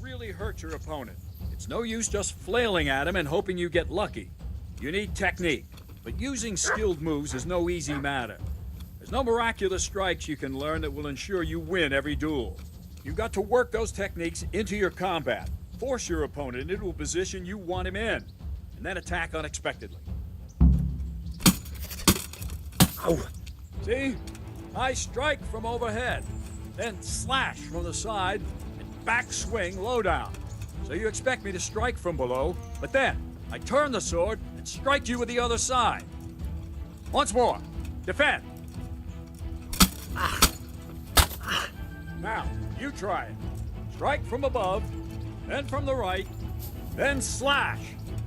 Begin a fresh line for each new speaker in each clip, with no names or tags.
really hurt your opponent. It's no use just flailing at him and hoping you get lucky. You need technique, but using skilled moves is no easy matter. There's no miraculous strikes you can learn that will ensure you win every duel. You've got to work those techniques into your combat, force your opponent into a position you want him in, and then attack unexpectedly.
Ow.
See? I strike from overhead, then slash from the side, and back swing low down. So you expect me to strike from below, but then I turn the sword and strike you with the other side. Once more. Defend. Now, you try it. Strike from above, then from the right, then slash.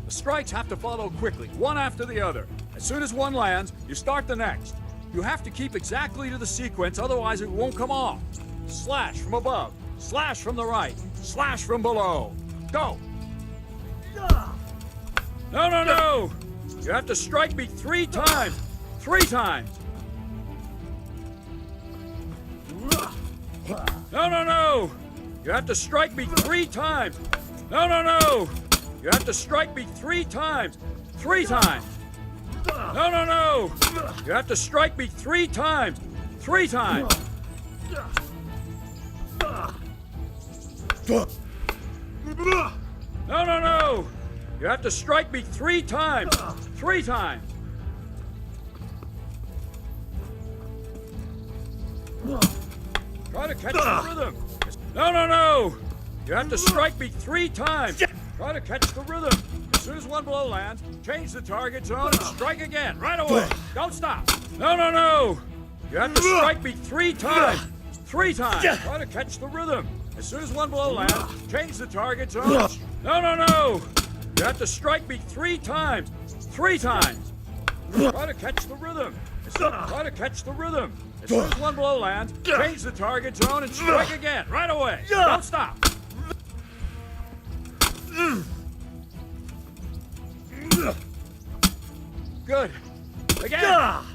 The strikes have to follow quickly, one after the other. As soon as one lands, you start the next. You have to keep exactly to the sequence, otherwise it won't come off. Slash from above, slash from the right, slash from below. Go! No, no, no! You have to strike me 3 times. 3 times. No, no, no! You have to strike me 3 times. No, no, no! You have to strike me 3 times. 3 times. No, no, no! You have to strike me 3 times. 3 times. No, no, no! You have to strike me 3 times. 3 times. Try to catch the rhythm. No, no, no! You have to strike me 3 times. Try to catch the rhythm. As soon as one blow lands, change the target zone and strike again, right away. Don't stop. No, no, no! You have to strike me 3 times. 3 times. Try to catch the rhythm. As soon as one blow lands, change the target zone. No, no, no! You have to strike me 3 times. 3 times. Try to catch the rhythm. Try to catch the rhythm. As soon as one blow lands, change the target zone and strike again, right away. Don't stop. Good. Again.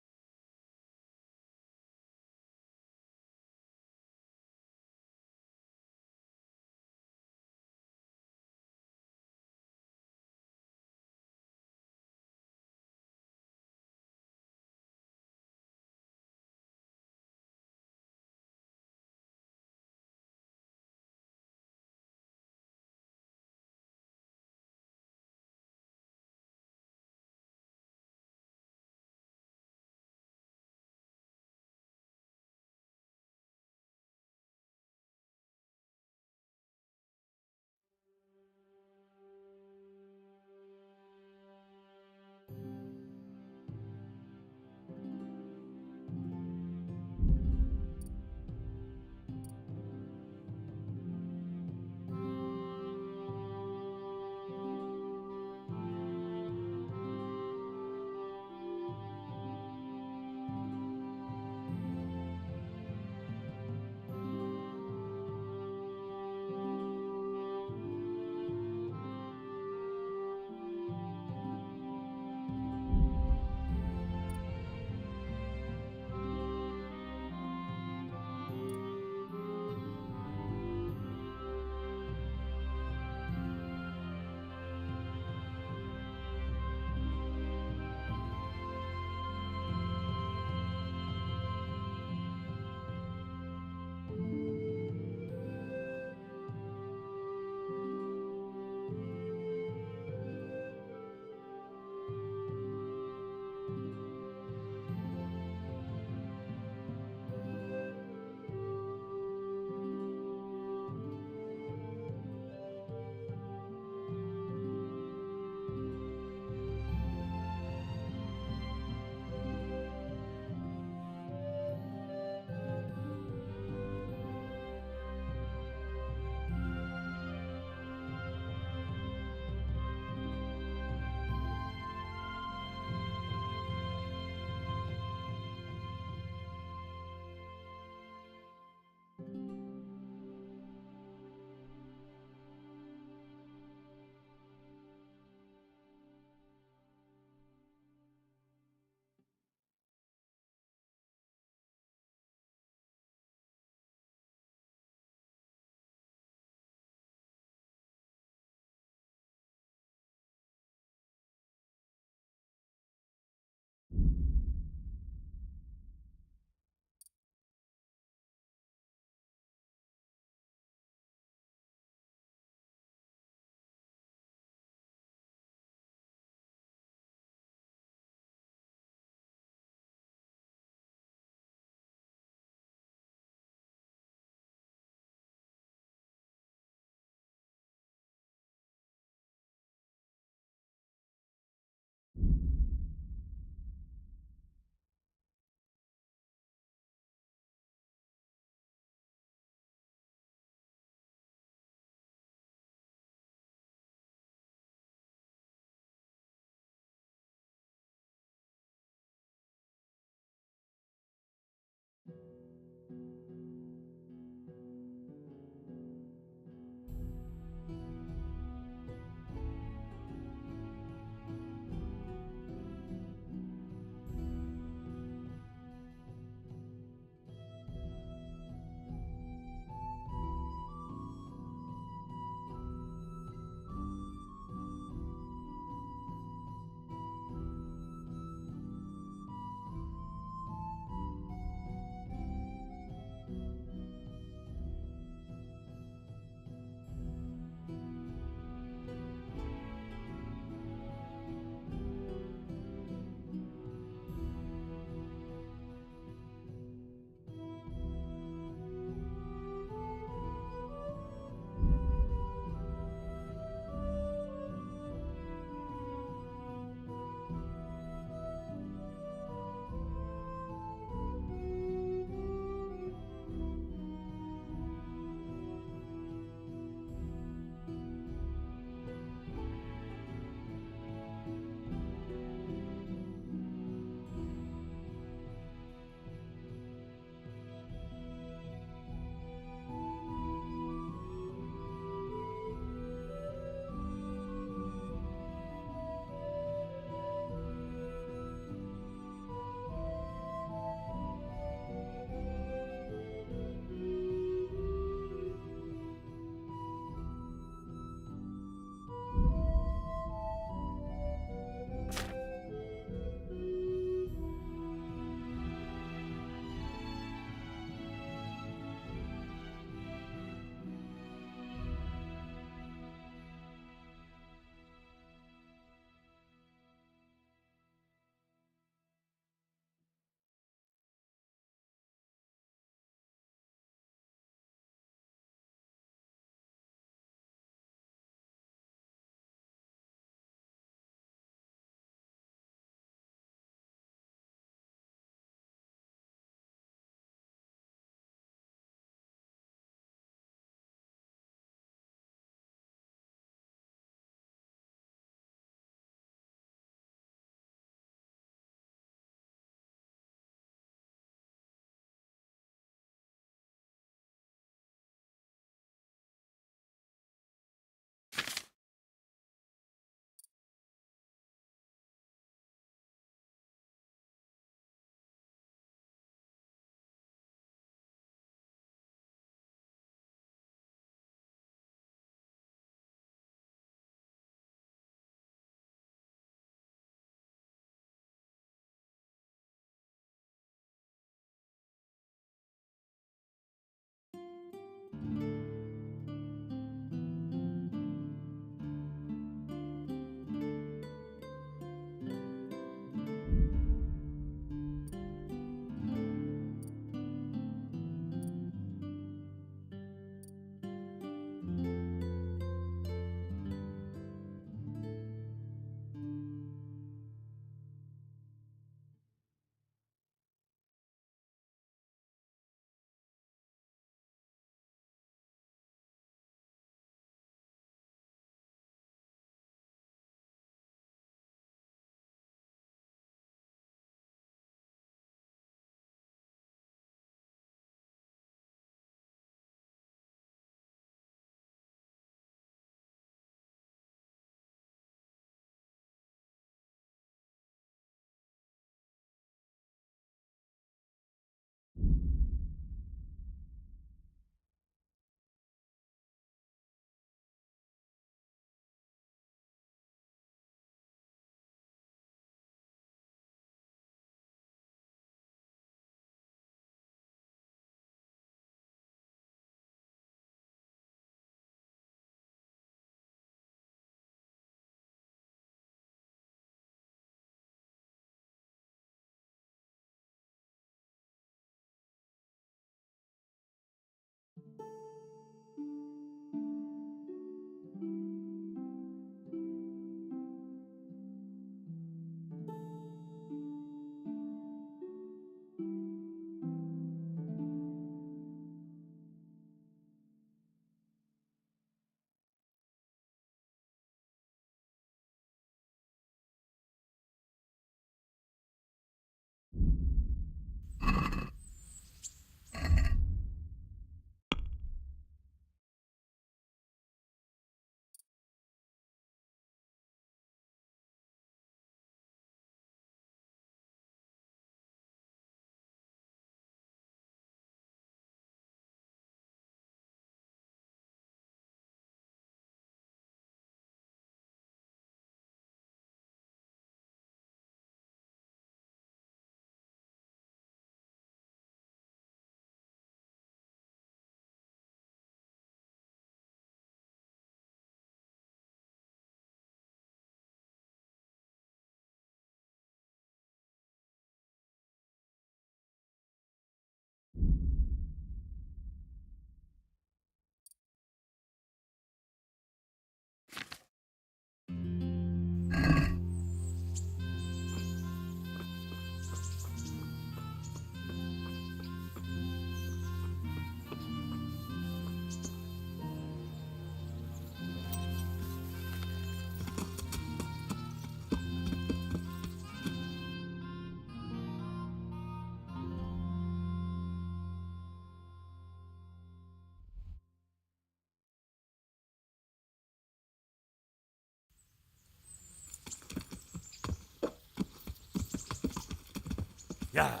Yeah.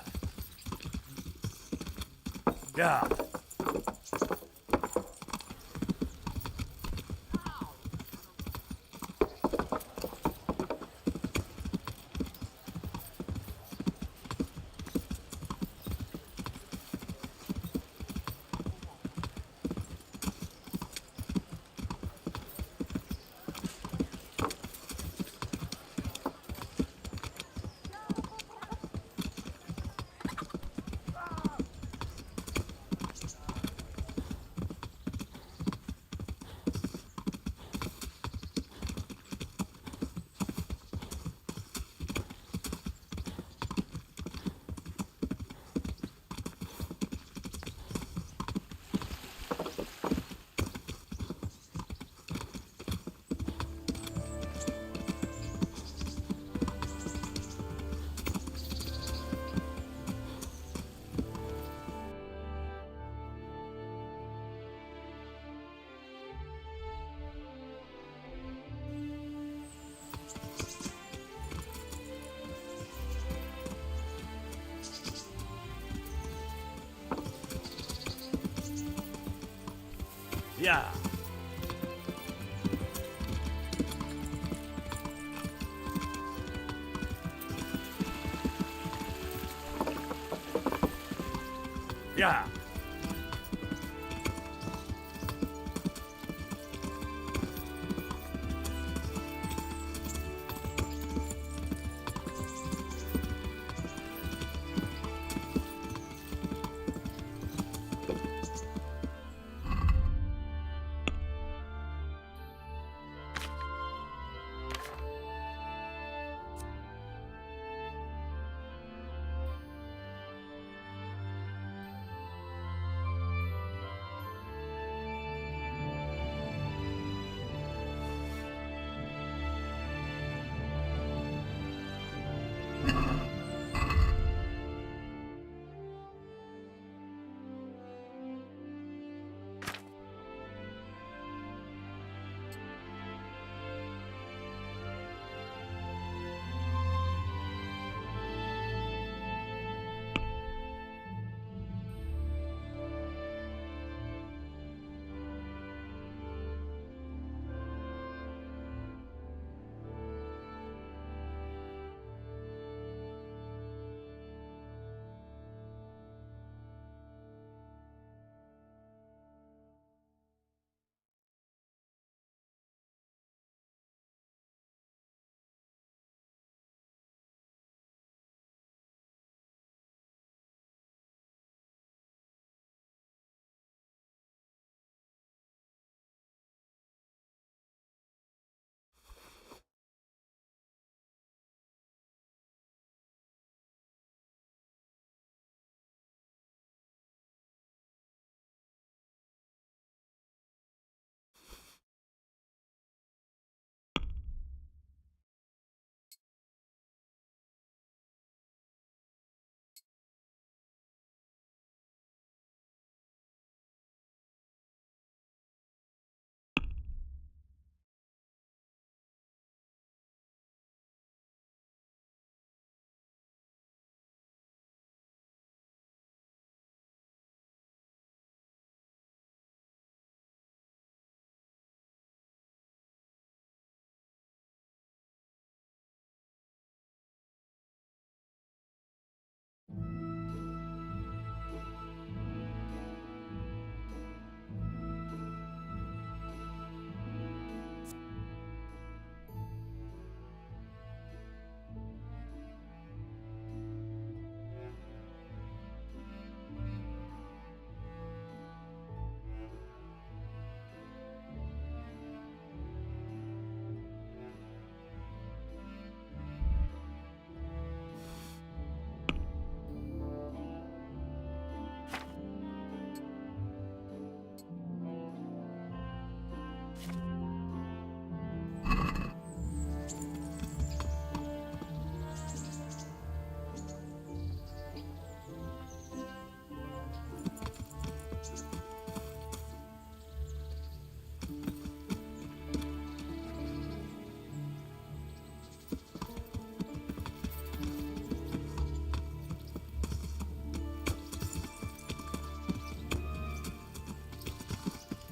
Yeah. Yeah. Yeah.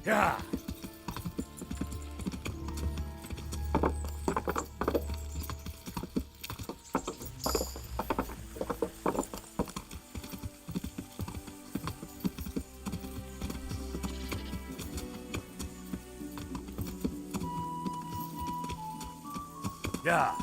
Yeah. Yeah.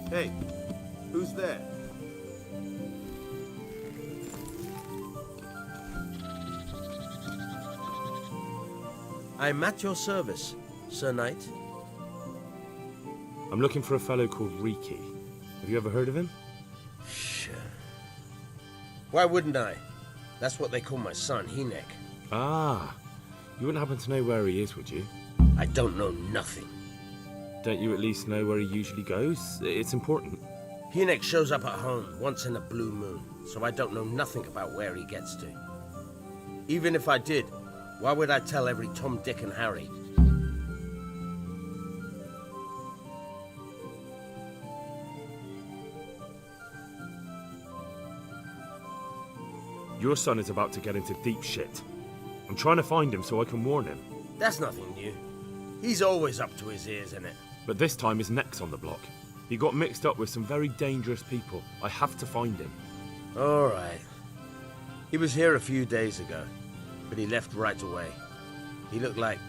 Hey, who's there?
I'm at your service, Sir Knight.
I'm looking for a fellow called Riki. Have you ever heard of him?
Sure. Why wouldn't I? That's what they call my son, Hynek.
Ah, you wouldn't happen to know where he is, would you?
I don't know nothing.
Don't you at least know where he usually goes? It's important.
Hynek shows up at home once in a blue moon, so I don't know nothing about where he gets to. Even if I did, why would I tell every Tom, Dick and Harry?
Your son is about to get into deep shit. I'm trying to find him so I can warn him.
That's nothing new. He's always up to his ears in it.
But this time his neck's on the block. He got mixed up with some very dangerous people. I have to find him.
All right. He was here a few days ago, but he left right away. He looked like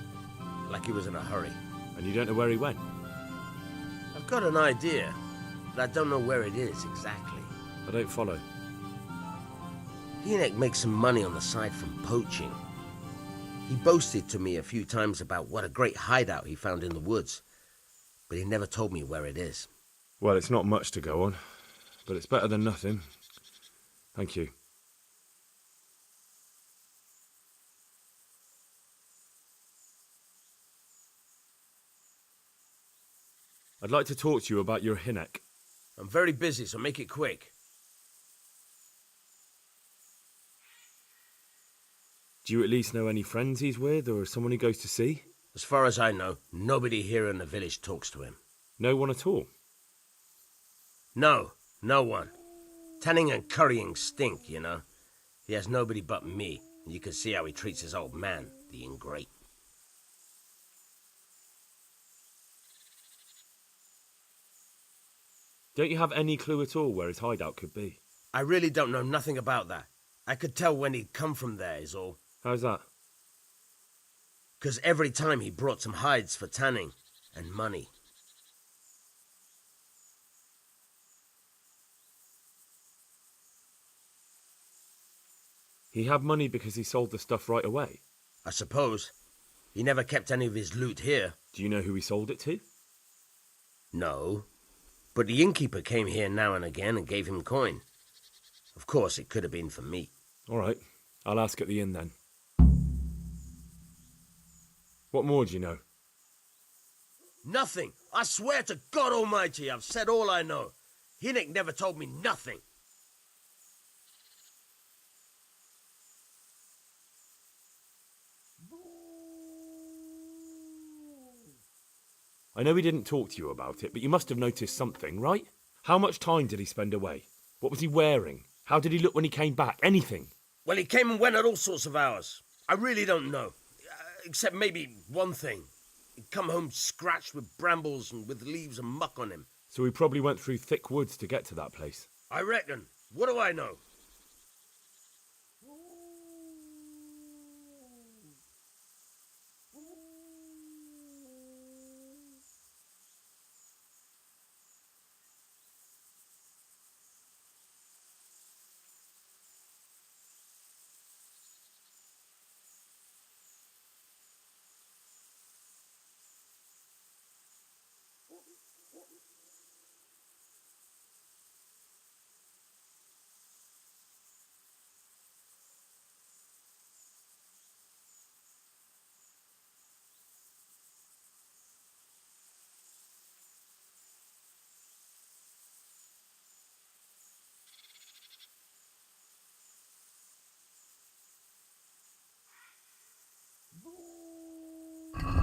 he was in a hurry.
And you don't know where he went?
I've got an idea, but I don't know where it is exactly.
I don't follow.
Hynek makes some money on the side from poaching. He boasted to me a few times about what a great hideout he found in the woods, but he never told me where it is.
Well, it's not much to go on, but it's better than nothing. Thank you. I'd like to talk to you about your Hynek.
I'm very busy, so make it quick.
Do you at least know any friends he's with, or someone he goes to see?
As far as I know, nobody here in the village talks to him.
No one at all?
No, no one. Tanning and currying stink, you know. He has nobody but me, and you can see how he treats his old man, the ingrate.
Don't you have any clue at all where his hideout could be?
I really don't know nothing about that. I could tell when he'd come from there, is all.
How's that?
'Cause every time he brought some hides for tanning, and money.
He had money because he sold the stuff right away?
I suppose. He never kept any of his loot here.
Do you know who he sold it to?
No. But the innkeeper came here now and again and gave him coin. Of course, it could have been for me.
All right, I'll ask at the inn then. What more do you know?
Nothing. I swear to God Almighty, I've said all I know. Hynek never told me nothing.
I know he didn't talk to you about it, but you must have noticed something, right? How much time did he spend away? What was he wearing? How did he look when he came back? Anything?
Well, he came and went at all sorts of hours. I really don't know. Except maybe one thing. He'd come home scratched with brambles and with leaves and muck on him.
So he probably went through thick woods to get to that place.
I reckon. What do I know?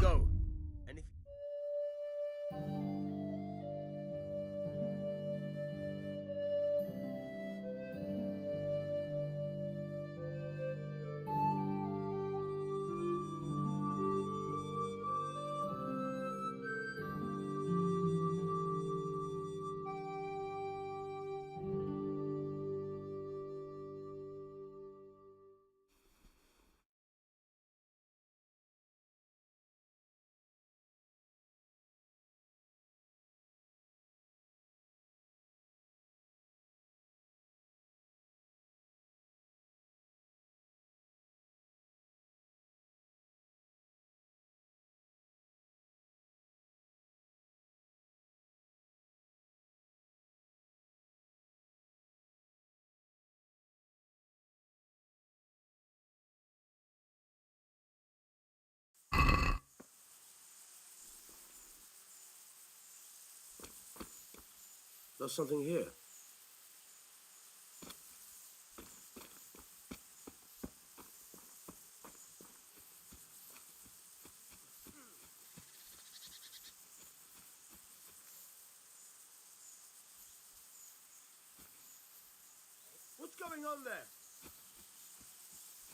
Go. And if... There's something here.
What's going on there?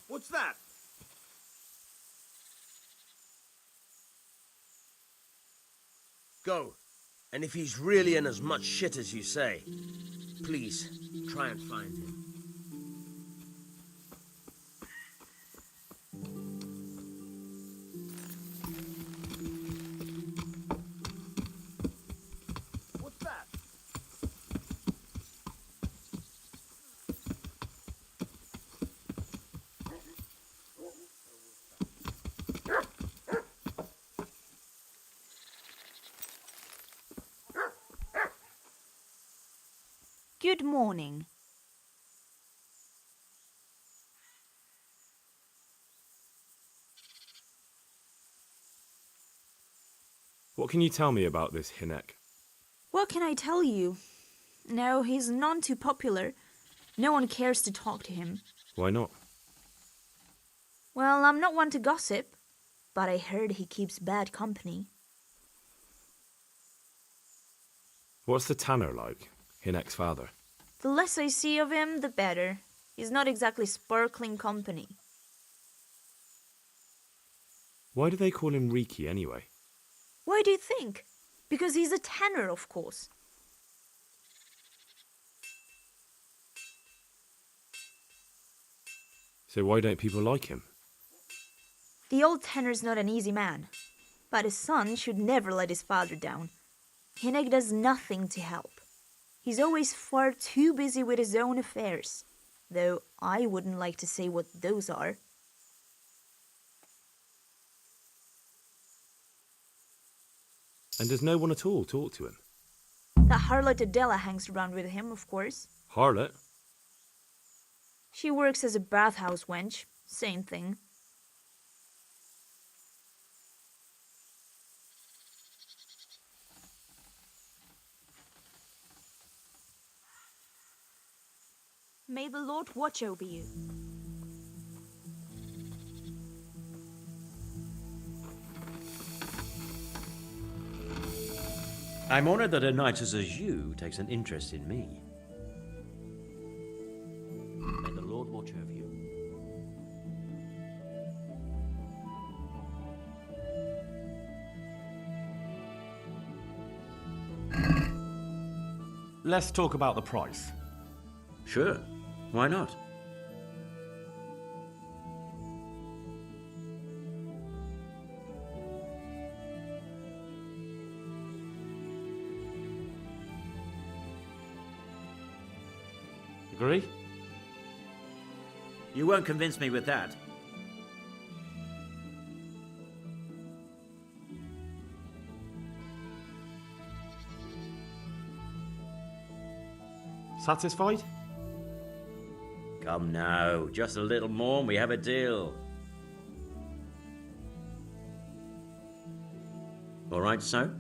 What's that?
Go. And if he's really in as much shit as you say, please, try and find him.
What's that?
Good morning.
What can you tell me about this Hinek?
What can I tell you? No, he's none too popular. No one cares to talk to him.
Why not?
Well, I'm not one to gossip, but I heard he keeps bad company.
What's the tanner like, Hinek's father?
The less I see of him, the better. He's not exactly sparkling company.
Why do they call him Riki anyway?
Why do you think? Because he's a tanner, of course.
So why don't people like him?
The old tanner's not an easy man, but his son should never let his father down. Hinek does nothing to help. He's always far too busy with his own affairs, though I wouldn't like to say what those are.
And does no one at all talk to him?
That harlot Adela hangs around with him, of course.
Harlot?
She works as a bathhouse wench, same thing. May the Lord watch over you.
I'm honored that a knight such as you takes an interest in me. May the Lord watch over you. let's talk about the price.
Sure, why not?
Agree?
You won't convince me with that.
Satisfied?
Come now, just a little more and we have a deal. All right, so?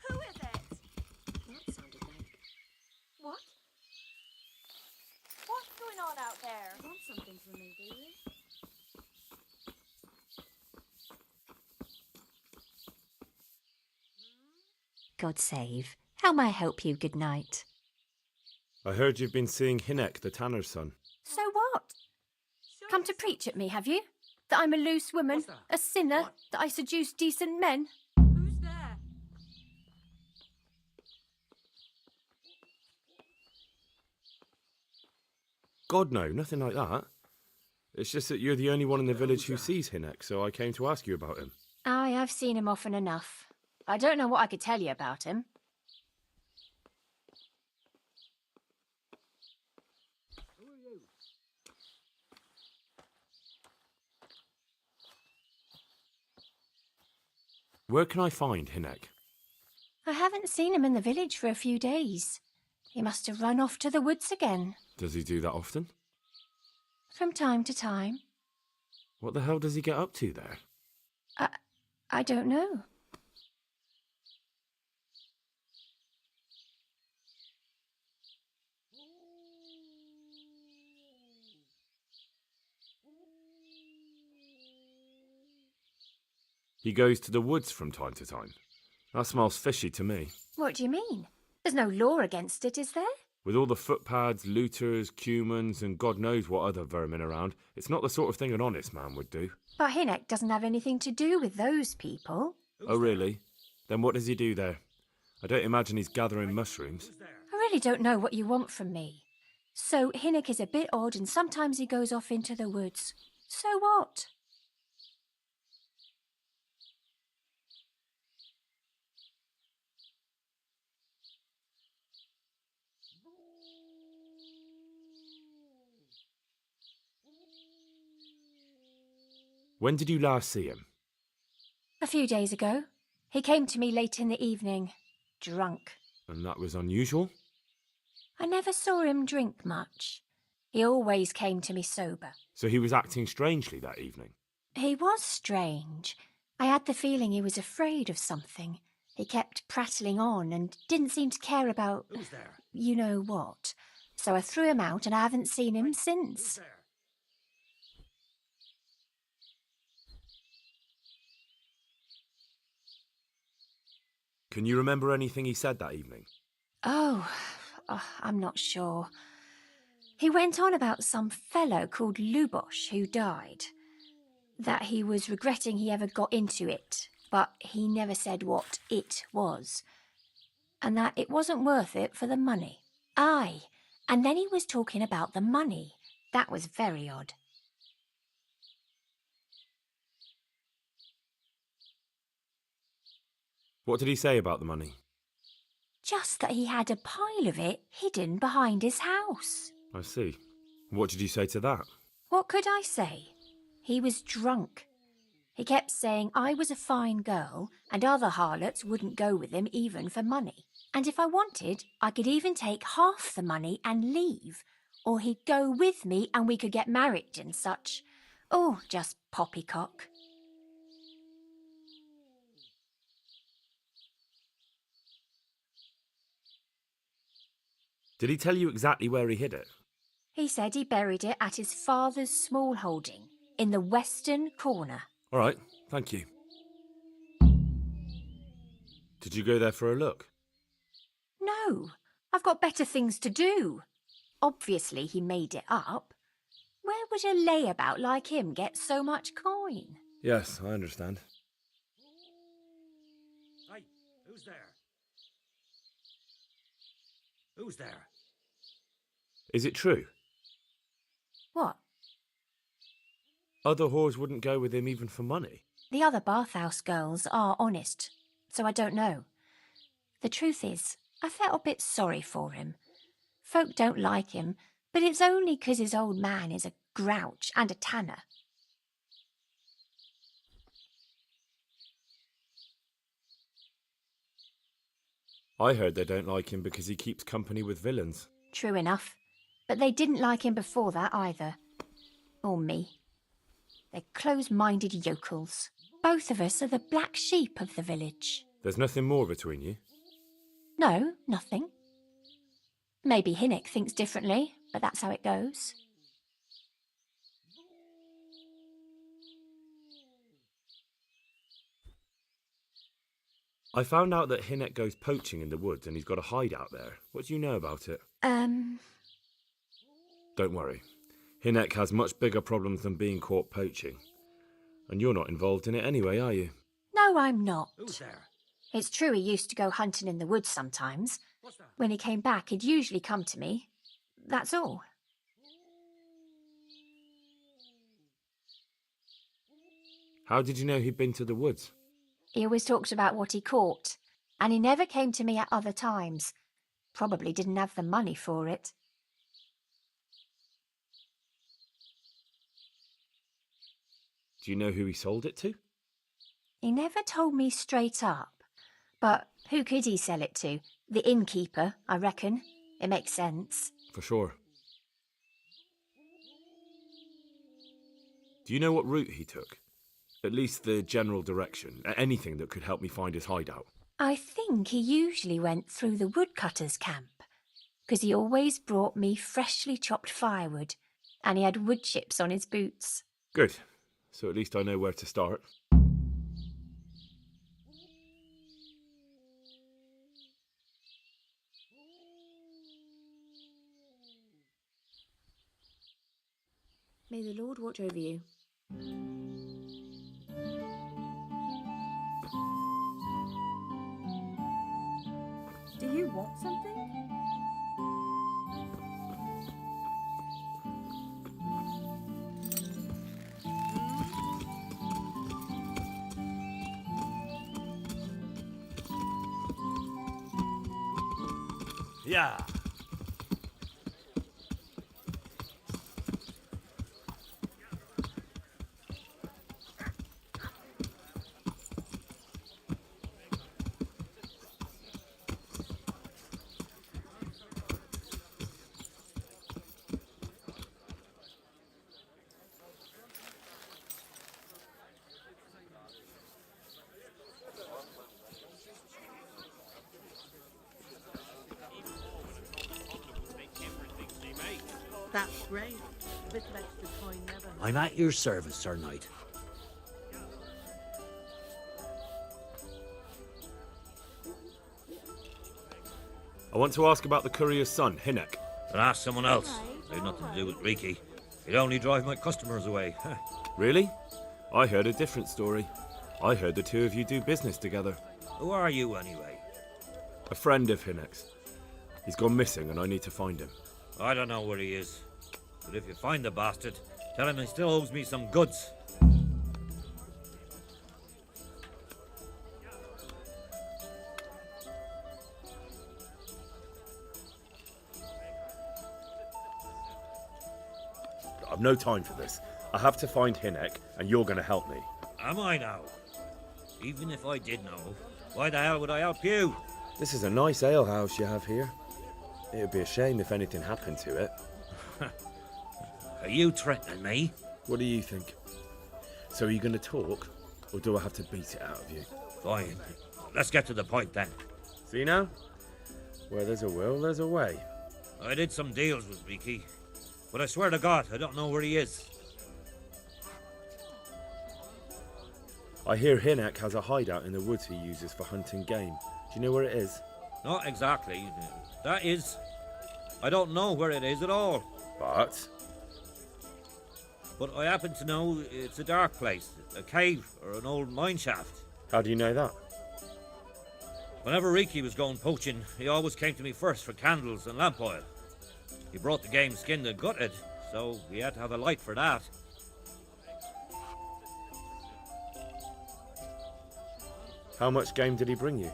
Who is it? That sounded like... What? What's going on out there? You want something from me, do you?
God save. How may I help you? Good night.
I heard you've been seeing Hinek, the tanner's son.
So what? Come to preach at me, have you? That I'm a loose woman, a sinner, that I seduce decent men? Who's there?
God, no, nothing like that. It's just that you're the only one in the village who sees Hinek, so I came to ask you about him.
Aye, I've seen him often enough. I don't know what I could tell you about him.
Where can I find Hinek?
I haven't seen him in the village for a few days. He must have run off to the woods again.
Does he do that often?
From time to time.
What the hell does he get up to there?
I don't know.
He goes to the woods from time to time. That smells fishy to me.
What do you mean? There's no law against it, is there?
With all the footpads, looters, cumans, and God knows what other vermin around, it's not the sort of thing an honest man would do.
But Hinek doesn't have anything to do with those people.
Oh, really? Then what does he do there? I don't imagine he's gathering mushrooms.
I really don't know what you want from me. So Hinek is a bit odd and sometimes he goes off into the woods. So what?
When did you last see him?
A few days ago. He came to me late in the evening, drunk.
And that was unusual?
I never saw him drink much. He always came to me sober.
So he was acting strangely that evening?
He was strange. I had the feeling he was afraid of something. He kept prattling on and didn't seem to care about...
Who's there?
you know what. So I threw him out and I haven't seen him since.
Can you remember anything he said that evening?
Oh, I'm not sure. He went on about some fellow called Lubosh who died. That he was regretting he ever got into it, but he never said what it was. And that it wasn't worth it for the money. Aye, and then he was talking about the money. That was very odd.
What did he say about the money?
Just that he had a pile of it hidden behind his house.
I see. What did you say to that?
What could I say? He was drunk. He kept saying I was a fine girl and other harlots wouldn't go with him even for money. And if I wanted, I could even take half the money and leave. Or he'd go with me and we could get married and such. Oh, just poppycock.
Did he tell you exactly where he hid it?
He said he buried it at his father's small holding in the western corner.
All right, thank you. Did you go there for a look?
No, I've got better things to do. Obviously he made it up. Where would a layabout like him get so much coin?
Yes, I understand.
Hey, who's there? Who's there?
Is it true?
What?
Other whores wouldn't go with him even for money?
The other bathhouse girls are honest, so I don't know. The truth is, I felt a bit sorry for him. Folk don't like him, but it's only 'cause his old man is a grouch and a tanner.
I heard they don't like him because he keeps company with villains.
True enough, but they didn't like him before that either. Or me. They're close-minded yokels. Both of us are the black sheep of the village.
There's nothing more between you?
No, nothing. Maybe Hinnock thinks differently, but that's how it goes.
I found out that Hinnock goes poaching in the woods and he's got a hideout there. What do you know about it? Don't worry. Hinnock has much bigger problems than being caught poaching. And you're not involved in it anyway, are you?
No, I'm not.
Who's there?
It's true he used to go hunting in the woods sometimes. When he came back, he'd usually come to me. That's all.
How did you know he'd been to the woods?
He always talked about what he caught, and he never came to me at other times. Probably didn't have the money for it.
Do you know who he sold it to?
He never told me straight up. But who could he sell it to? The innkeeper, I reckon. It makes sense.
For sure. Do you know what route he took? At least the general direction. Anything that could help me find his hideout.
I think he usually went through the woodcutter's camp, 'cause he always brought me freshly chopped firewood, and he had wood chips on his boots.
Good. So at least I know where to start.
May the Lord watch over you. Do you want something?
Yeah.
That's great. A bit of extra coin never hurts.
I'm at your service, Sir Knight.
I want to ask about the courier's son, Hinnock.
Then ask someone else. They've nothing to do with Riki. He'd only drive my customers away.
Really? I heard a different story. I heard the two of you do business together.
Who are you, anyway?
A friend of Hinnock's. He's gone missing and I need to find him.
I don't know where he is. But if you find the bastard, tell him he still owes me some goods.
I've no time for this. I have to find Hinnock and you're going to help me.
Am I now? Even if I did know, why the hell would I help you?
This is a nice alehouse you have here. It would be a shame if anything happened to it.
Are you threatening me?
What do you think? So are you going to talk, or do I have to beat it out of you?
Fine. Let's get to the point then.
See now? Where there's a will, there's a way.
I did some deals with Riki, but I swear to God, I don't know where he is.
I hear Hinnock has a hideout in the woods he uses for hunting game. Do you know where it is?
Not exactly. That is... I don't know where it is at all.
But
I happen to know it's a dark place, a cave or an old mine shaft.
how do you know that?
Whenever Riki was going poaching, he always came to me first for candles and lamp oil. He brought the game skinned and gutted, so he had to have a light for that.
How much game did he bring you?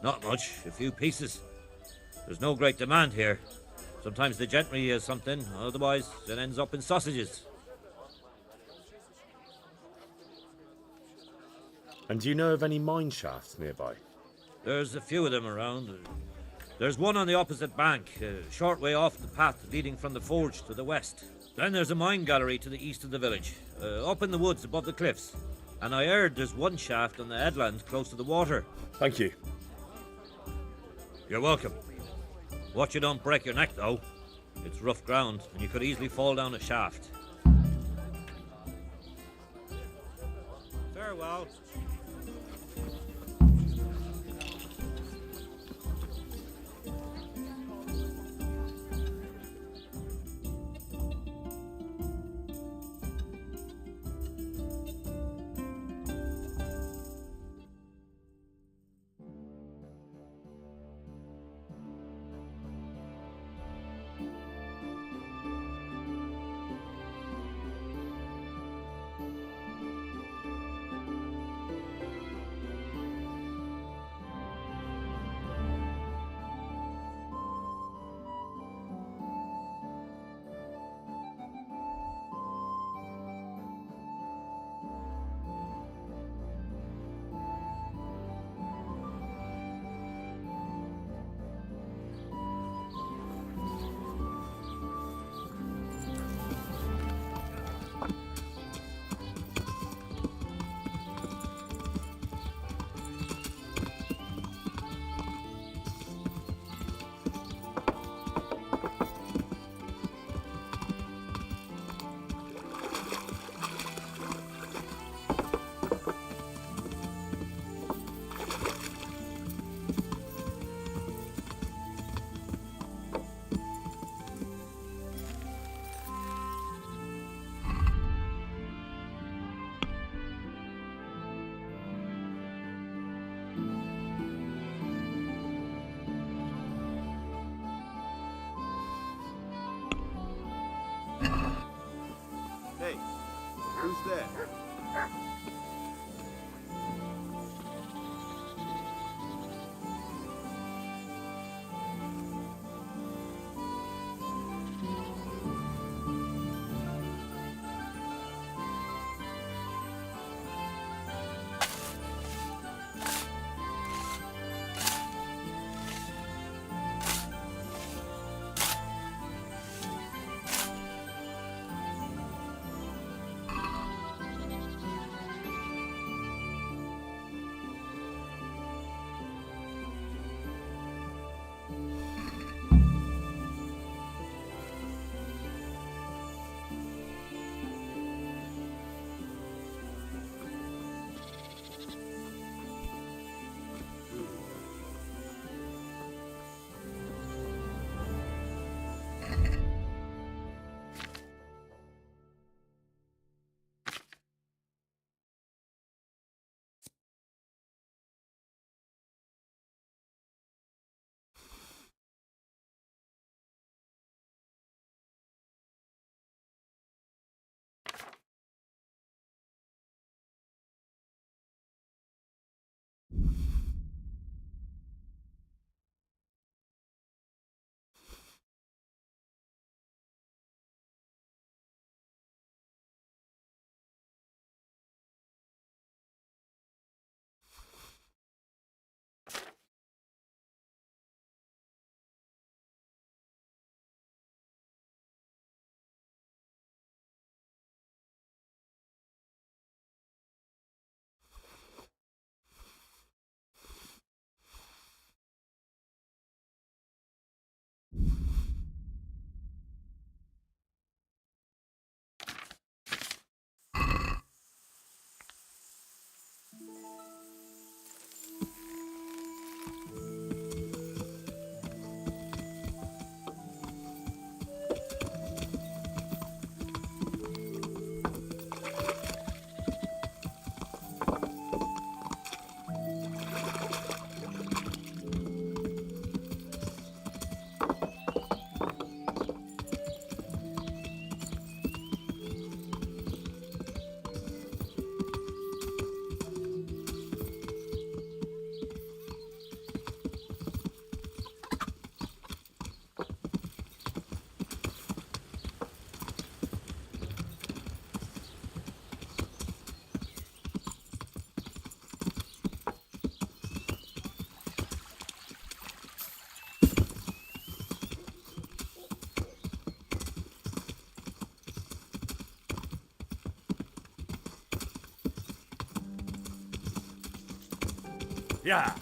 Not much, a few pieces. There's no great demand here. Sometimes the gentry has something, otherwise it ends up in sausages.
And do you know of any mine shafts nearby?
There's a few of them around. There's one on the opposite bank, a short way off the path leading from the forge to the west. Then there's a mine gallery to the east of the village, up in the woods above the cliffs. And I heard there's one shaft on the headland close to the water.
Thank you.
You're welcome. Watch you don't break your neck, though. It's rough ground, and you could easily fall down a shaft. Farewell.
Hey, who's there?
Yeah.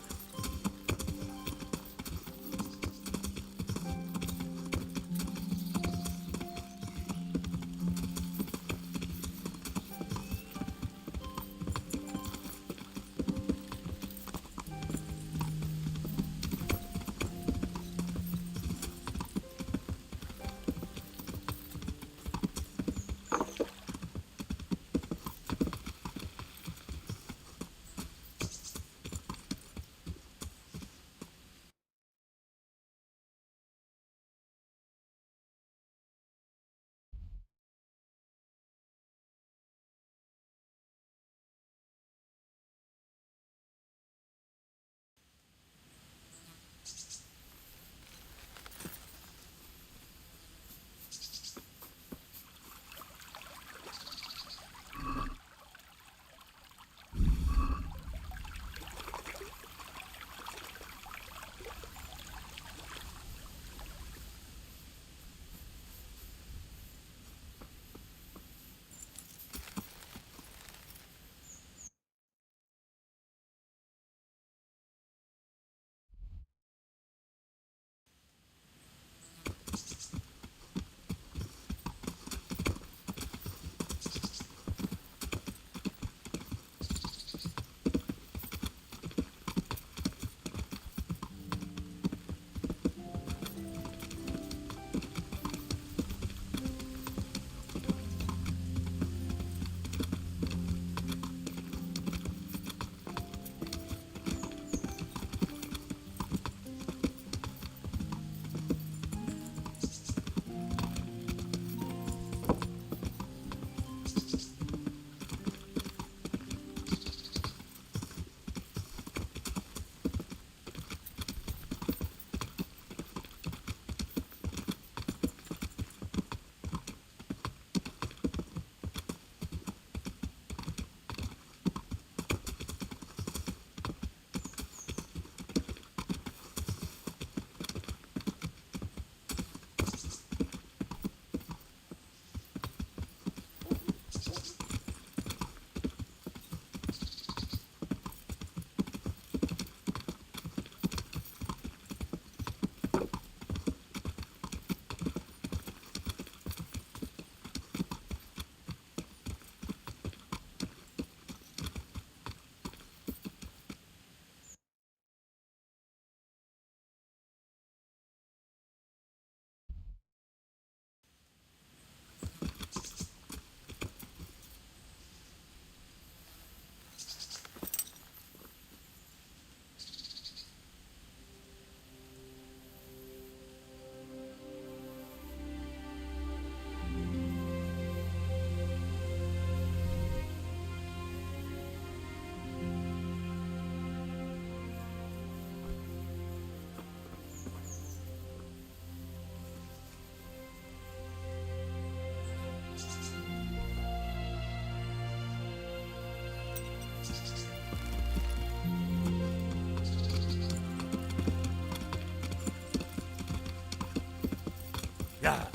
Yeah.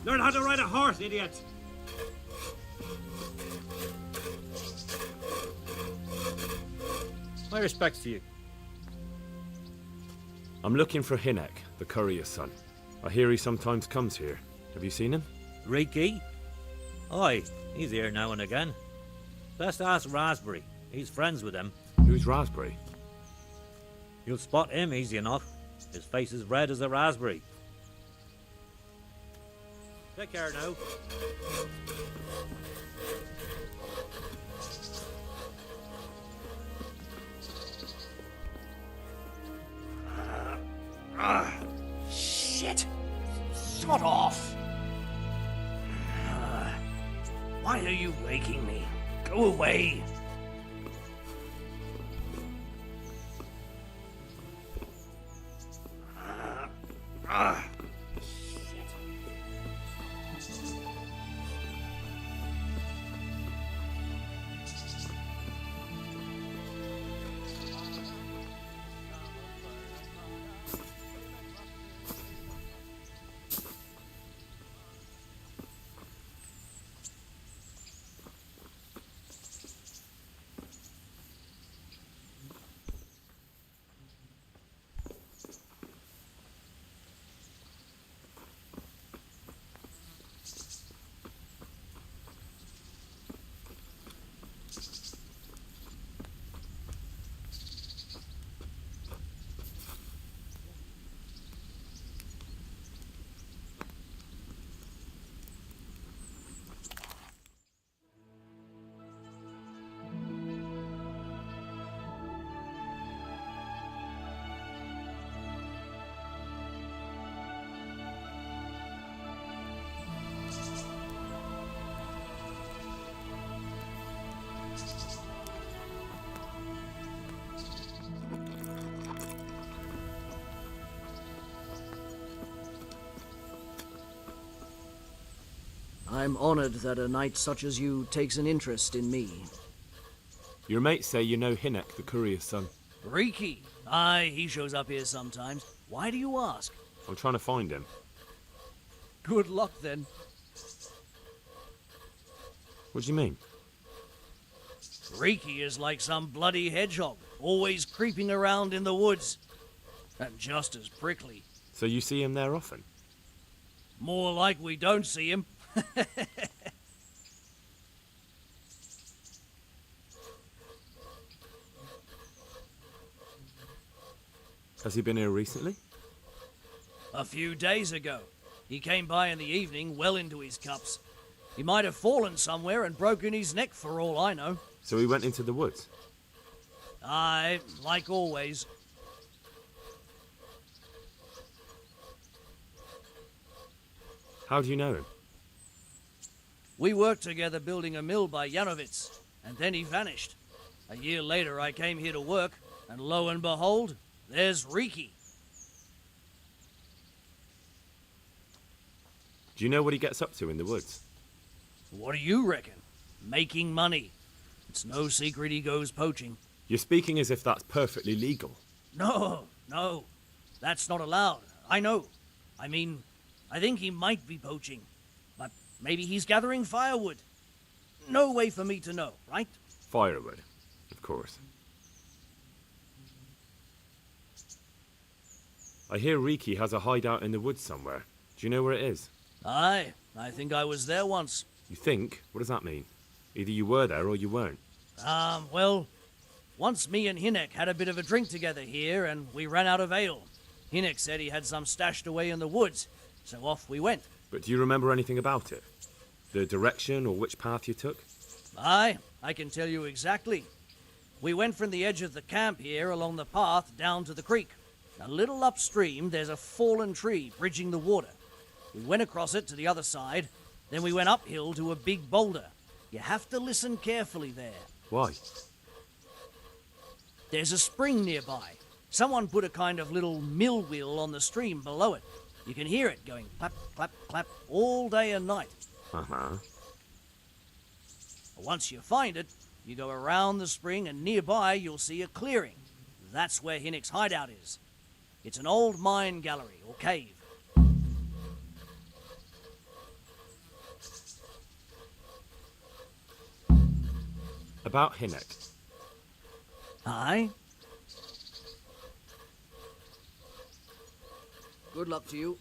Learn how to ride a horse, idiot!
My respects to you.
I'm looking for Hinek, the courier's son. I hear he sometimes comes here. Have you seen him?
Riki? Aye, he's here now and again. Best ask Raspberry. He's friends with him.
Who's Raspberry?
You'll spot him easy enough. His face is red as a raspberry. Take care now.
Shit! Sod off! Why are you waking me? Go away!
I'm honored that a knight such as you takes an interest in me.
Your mates say you know Hinnock, the courier's son.
Riki? Aye, he shows up here sometimes. Why do you ask?
I'm trying to find him.
Good luck, then.
What do you mean?
Riki is like some bloody hedgehog, always creeping around in the woods. And just as prickly.
So you see him there often?
More like we don't see him.
Has he been here recently?
A few days ago. He came by in the evening, well into his cups. He might have fallen somewhere and broken his neck for all I know.
So he went into the woods?
Aye, like always.
How do you know him?
We worked together building a mill by Yanovitz, and then he vanished. A year later I came here to work, and lo and behold, there's Riki.
Do you know what he gets up to in the woods?
What do you reckon? Making money. It's no secret he goes poaching.
You're speaking as if that's perfectly legal.
No. That's not allowed. I know. I mean, I think he might be poaching. But maybe he's gathering firewood. No way for me to know, right?
Firewood, of course. I hear Riki has a hideout in the woods somewhere. Do you know where it is?
Aye, I think I was there once.
You think? What does that mean? Either you were there or you weren't.
Well, once me and Hinnock had a bit of a drink together here, and we ran out of ale. Hinnock said he had some stashed away in the woods, so off we went.
But do you remember anything about it? The direction or which path you took?
Aye, I can tell you exactly. We went from the edge of the camp here along the path down to the creek. A little upstream, there's a fallen tree bridging the water. We went across it to the other side, then we went uphill to a big boulder. You have to listen carefully there.
Why?
There's a spring nearby. Someone put a kind of little mill wheel on the stream below it. You can hear it going clap, clap, clap all day and night.
Uh-huh.
Once you find it, you go around the spring and nearby you'll see a clearing. That's where Hinnock's hideout is. It's an old mine gallery or cave.
About Hinnock.
Aye? Good luck to you.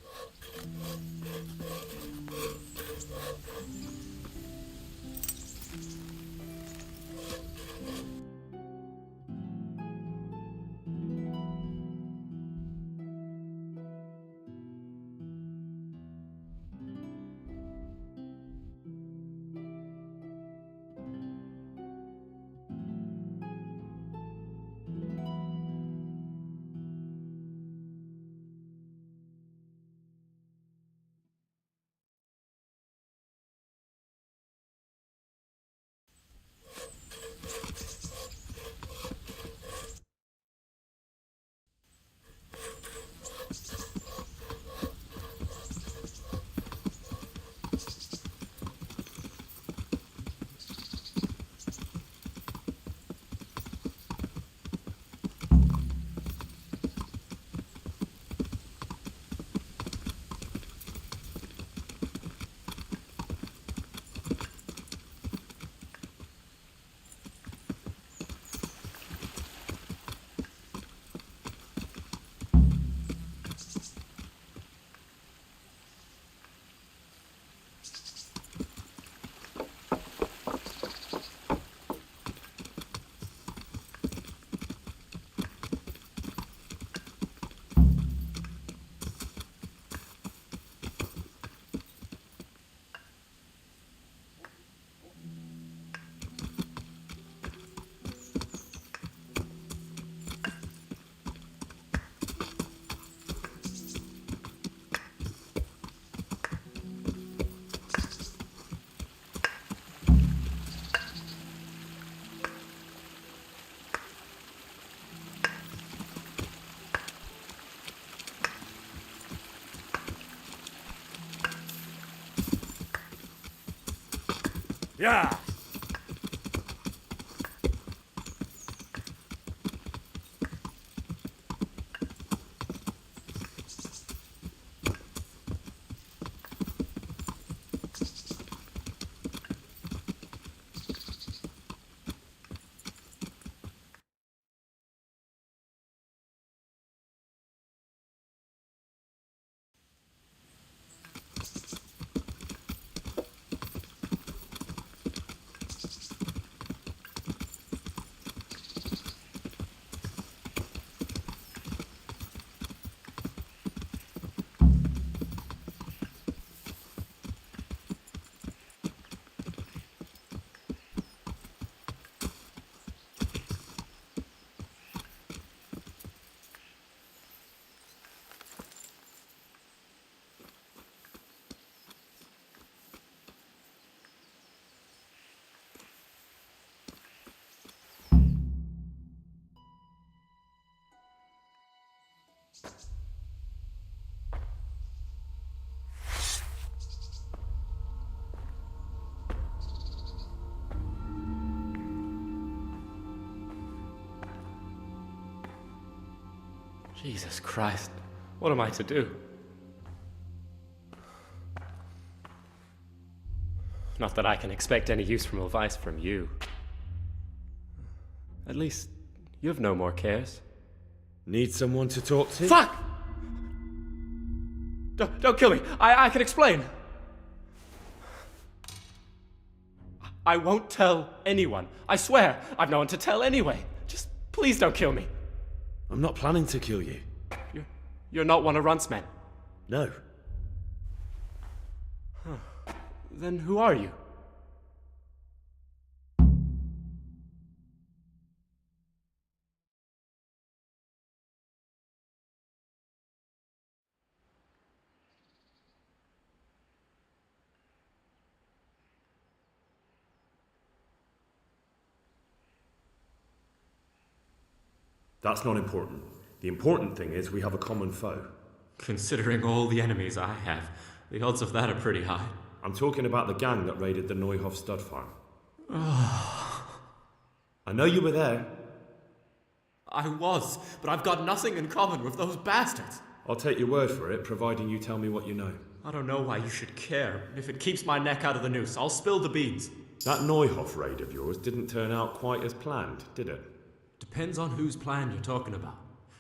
Yeah.
Jesus Christ, what am I to do? Not that I can expect any useful advice from you. At least, you've no more cares.
Need someone to talk to?
Fuck! Don't kill me. I can explain. I won't tell anyone. I swear, I've no one to tell anyway. Just please don't kill me.
I'm not planning to kill you.
You're not one of Runt's men?
No.
Then who are you?
That's not important. The important thing is we have a common foe.
Considering all the enemies I have, the odds of that are pretty high.
I'm talking about the gang that raided the Neuhof stud farm. I know you were there.
I was, but I've got nothing in common with those bastards.
I'll take your word for it, providing you tell me what you know.
I don't know why you should care. If it keeps my neck out of the noose, I'll spill the beans.
That Neuhof raid of yours didn't turn out quite as planned, did it?
Depends on whose plan you're talking about.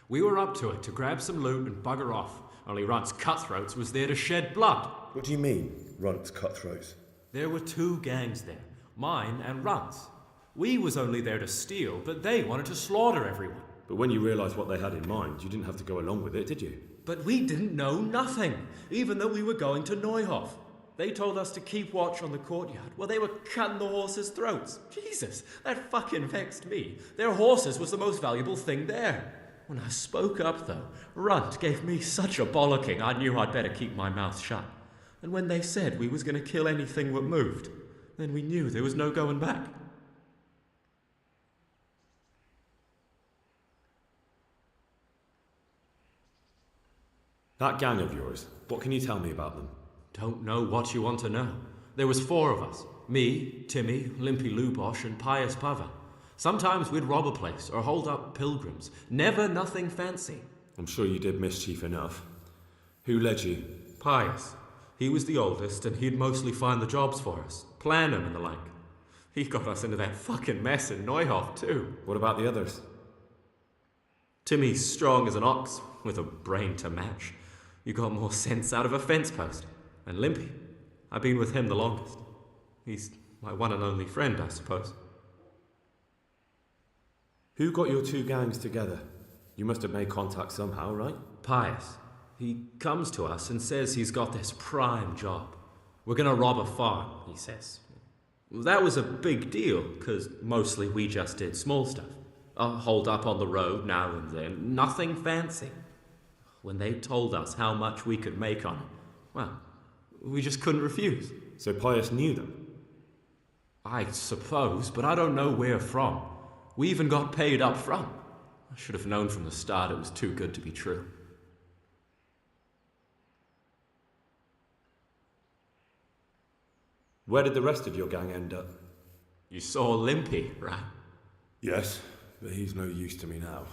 We were up to it to grab some loot and bugger off. Only Runt's cutthroats was there to shed blood.
What do you mean, Runt's cutthroats?
There were two gangs there, mine and Runt's. We was only there to steal, but they wanted to slaughter everyone.
But when you realised what they had in mind, you didn't have to go along with it, did you?
But we didn't know nothing, even though we were going to Neuhof. They told us to keep watch on the courtyard while they were cutting the horses' throats. Jesus, that fucking vexed me. Their horses was the most valuable thing there. When I spoke up, though, Runt gave me such a bollocking I knew I'd better keep my mouth shut. And when they said we was going to kill anything that moved, then we knew there was no going back.
That gang of yours, what can you tell me about them?
Don't know what you want to know. There was 4 of us. Me, Timmy, Limpy Lubosh, and Pius Pava. Sometimes we'd rob a place or hold up pilgrims. Never nothing fancy.
I'm sure you did mischief enough. Who led you?
Pius. He was the oldest, and he'd mostly find the jobs for us. Plan them and the like. He got us into that fucking mess in Neuhof, too.
What about the others?
Timmy's strong as an ox, with a brain to match. You got more sense out of a fence post. And Limpy. I've been with him the longest. He's my one and only friend, I suppose.
Who got your 2 gangs together? You must have made contact somehow, right?
Pius. He comes to us and says he's got this prime job. We're gonna rob a farm, he says. That was a big deal, because mostly we just did small stuff. Hold up on the road now and then, nothing fancy. When they told us how much we could make on it, well, we just couldn't refuse.
So Pius knew them?
I suppose, but I don't know where from. We even got paid up front. I should have known from the start it was too good to be true.
Where did the rest of your gang end up?
You saw Limpy, right?
Yes, but he's no use to me now.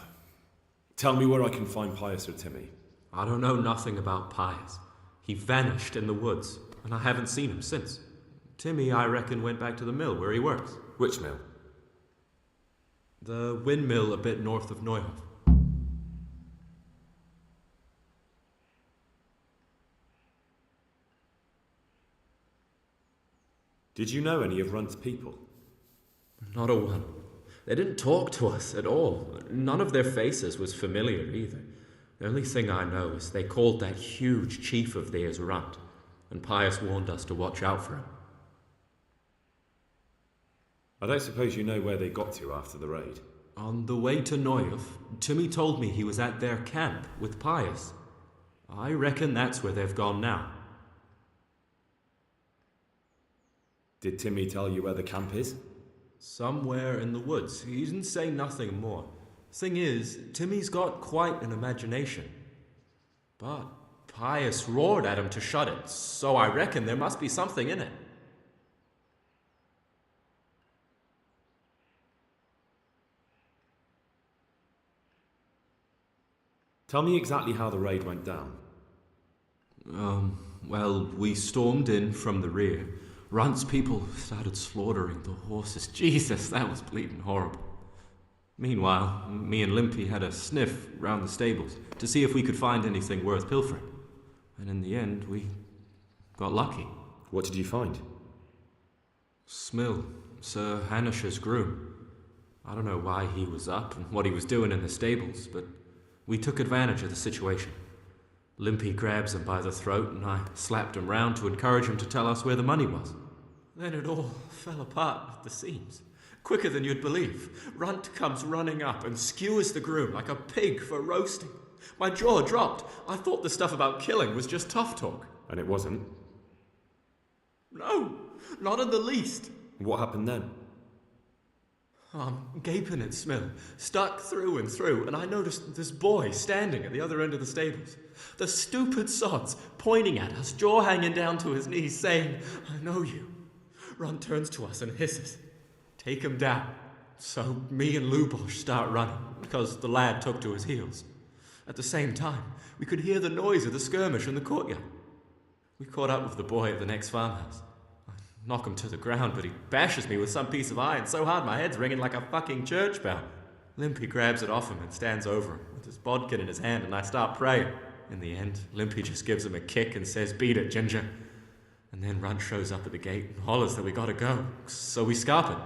Tell me where I can find Pius or Timmy.
I don't know nothing about Pius. He vanished in the woods, and I haven't seen him since. Timmy, I reckon, went back to the mill where he works.
Which mill?
The windmill a bit north of Neuhof.
Did you know any of Runt's people?
Not a one. They didn't talk to us at all. None of their faces was familiar either. The only thing I know is they called that huge chief of theirs Runt, and Pius warned us to watch out for him.
I don't suppose you know where they got to after the raid?
On the way to Neuhof, Timmy told me he was at their camp with Pius. I reckon that's where they've gone now.
Did Timmy tell you where the camp is?
Somewhere in the woods. He didn't say nothing more. Thing is, Timmy's got quite an imagination. But Pius roared at him to shut it, so I reckon there must be something in it.
Tell me exactly how the raid went down.
Well, we stormed in from the rear. Runt's people started slaughtering the horses. Jesus, that was bleeding horrible. Meanwhile, me and Limpy had a sniff round the stables to see if we could find anything worth pilfering. And in the end, we got lucky.
What did you find?
Smill, Sir Hanish's groom. I don't know why he was up and what he was doing in the stables, but we took advantage of the situation. Limpy grabs him by the throat and I slapped him round to encourage him to tell us where the money was. Then it all fell apart at the seams. Quicker than you'd believe. Runt comes running up and skewers the groom like a pig for roasting. My jaw dropped. I thought the stuff about killing was just tough talk.
And it wasn't?
No, not in the least.
What happened then?
I'm gaping at Smill, stuck through and through, and I noticed this boy standing at the other end of the stables. The stupid sod's pointing at us, jaw hanging down to his knees, saying, "I know you." Runt turns to us and hisses, "Take him down." So me and Lubosh start running, because the lad took to his heels. At the same time, we could hear the noise of the skirmish in the courtyard. We caught up with the boy at the next farmhouse. I knock him to the ground, but he bashes me with some piece of iron so hard my head's ringing like a fucking church bell. Limpy grabs it off him and stands over him with his bodkin in his hand, and I start praying. In the end, Limpy just gives him a kick and says, "Beat it, Ginger." And then Runt shows up at the gate and hollers that we gotta go, so we scarp it.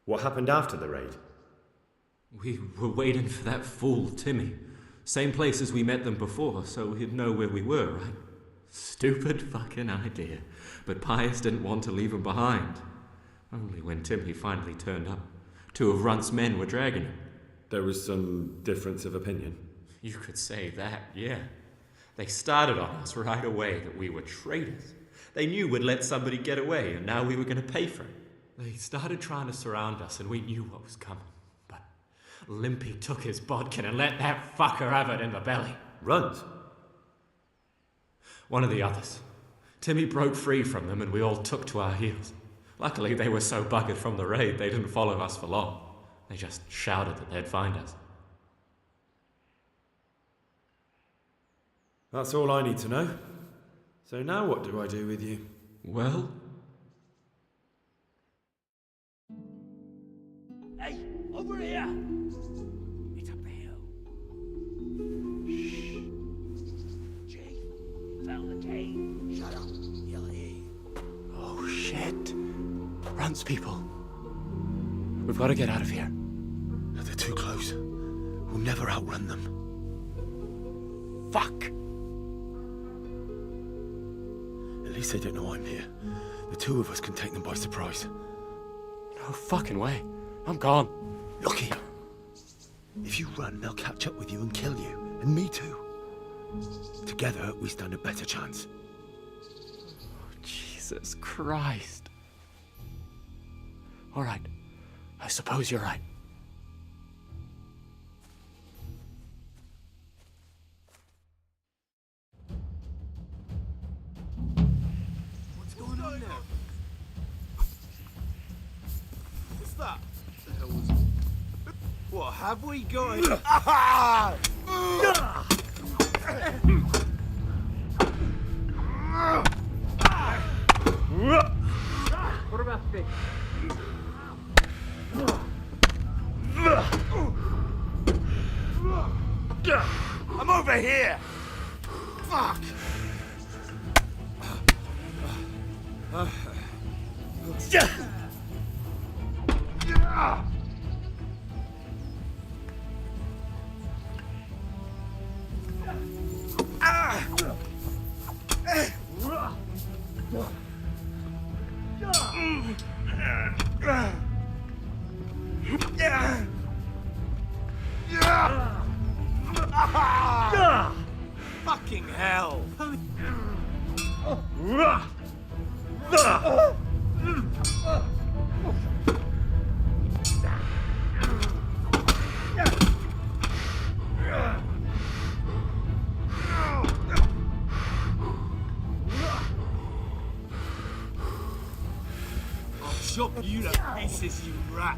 What happened after the raid?
We were waiting for that fool, Timmy. Same place as we met them before, so he'd know where we were, right? Stupid fucking idea. But Pius didn't want to leave him behind. Only when Timmy finally turned up, two of Runt's men were dragging him.
There was some difference of opinion?
You could say that, yeah. They started on us right away that we were traitors. They knew we'd let somebody get away, and now we were going to pay for it. They started trying to surround us, and we knew what was coming. But Limpy took his bodkin and let that fucker have it in the belly.
Runt?
One of the others. Timmy broke free from them, and we all took to our heels. Luckily, they were so buggered from the raid, they didn't follow us for long. They just shouted that they'd find us.
That's all I need to know. So now what do I do with you?
Well?
Hey, over here! It's a bell. Shh. Chief, found the cave. Shut up, you'll hear.
Oh shit. Runt's people. We've got to get out of here. They're too close. We'll never outrun them. Fuck! At least they don't know I'm here. The two of us can take them by surprise. No fucking way. I'm gone. Look here. If you run, they'll catch up with you and kill you. And me too. Together, we stand a better chance.
Oh, Jesus Christ.
All right. I suppose you're right.
What's that? The hell was it? What have we got? Ah!
What about Vic?
I'm over here! Fuck! Fucking hell! I'll chop you to pieces, you rat!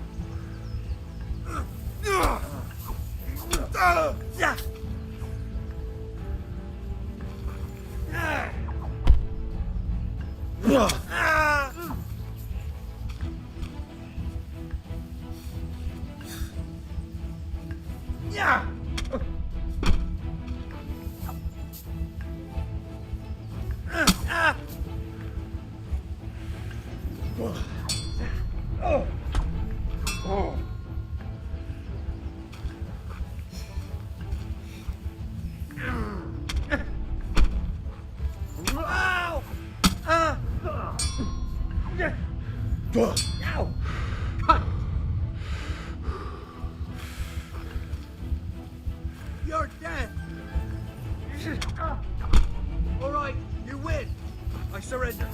You're dead! Alright, you win! I surrender.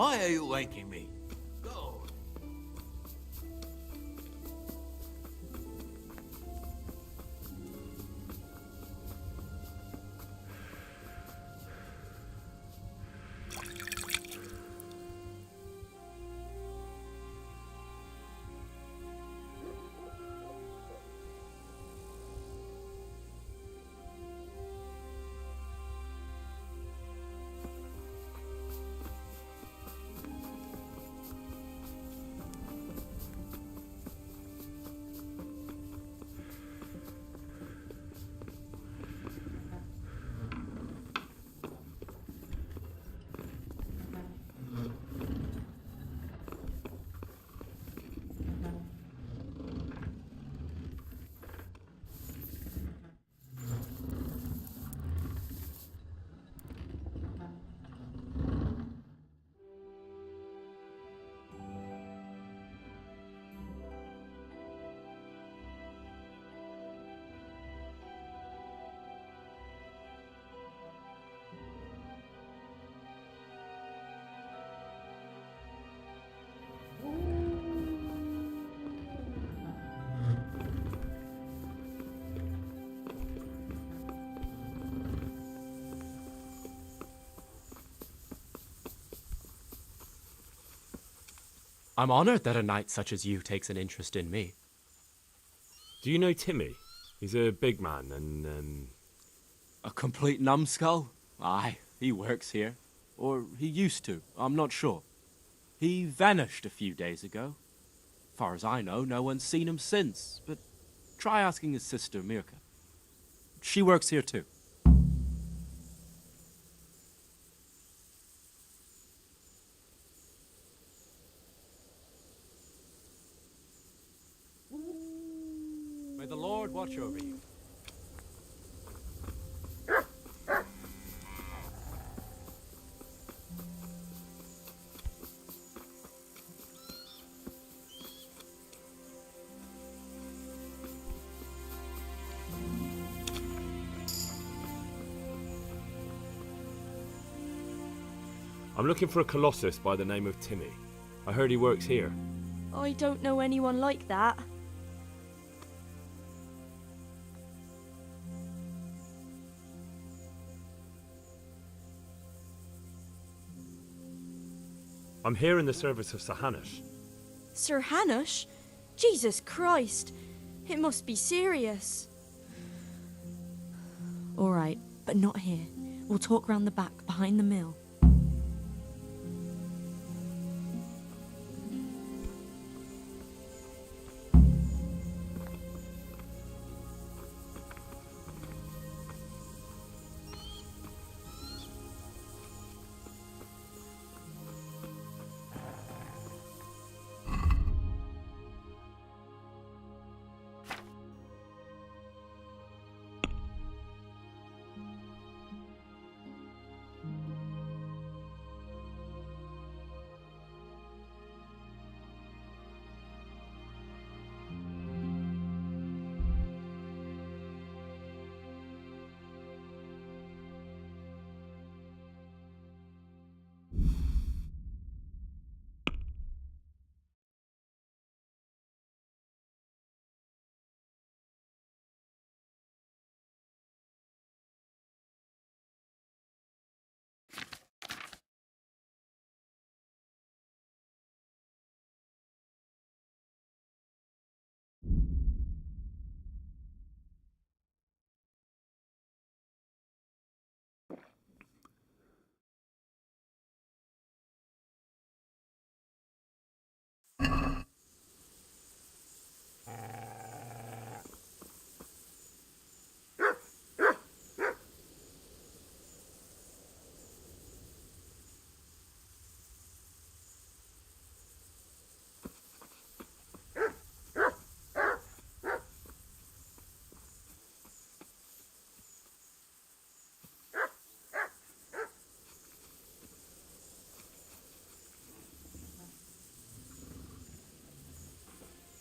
Why are you waking me? Go.
I'm honored that a knight such as you takes an interest in me.
Do you know Timmy? He's a big man and,
A complete numbskull? Aye, he works here. Or he used to, I'm not sure. He vanished a few days ago. Far as I know, no one's seen him since, but try asking his sister, Mirka. She works here too. May the Lord watch over you.
I'm looking for a colossus by the name of Timmy. I heard he works here.
I don't know anyone like that.
I'm here in the service of Sir Hanush.
Sir Hanush? Jesus Christ! It must be serious. All right, but not here. We'll talk round the back, behind the mill.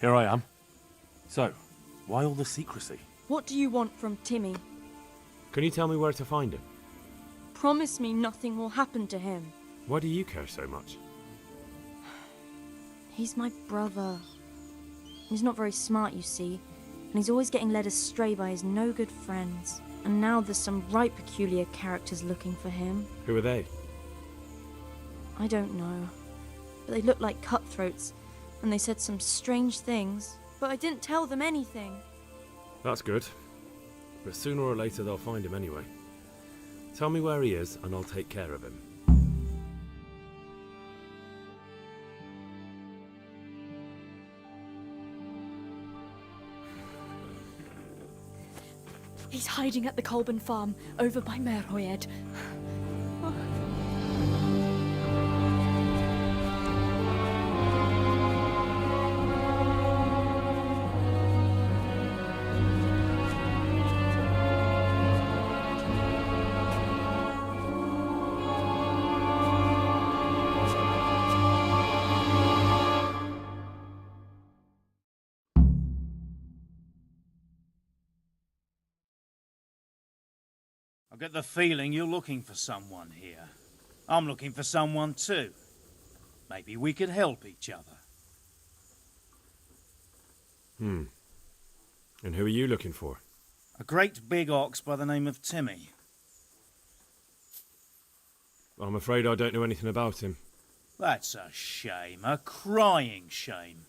Here I am. So, why all the secrecy?
What do you want from Timmy?
Can you tell me where to find him?
Promise me nothing will happen to him.
Why do you care so much?
He's my brother. He's not very smart, you see, and he's always getting led astray by his no-good friends. And now there's some right peculiar characters looking for him.
Who are they?
I don't know, but they looked like cutthroats, and they said some strange things, but I didn't tell them anything.
That's good. But sooner or later they'll find him anyway. Tell me where he is and I'll take care of him.
He's hiding at the Colburn farm, over by Merhoed.
I get the feeling you're looking for someone here. I'm looking for someone too. Maybe we could help each other.
And who are you looking for?
A great big ox by the name of Timmy.
I'm afraid I don't know anything about him.
That's a shame, a crying shame.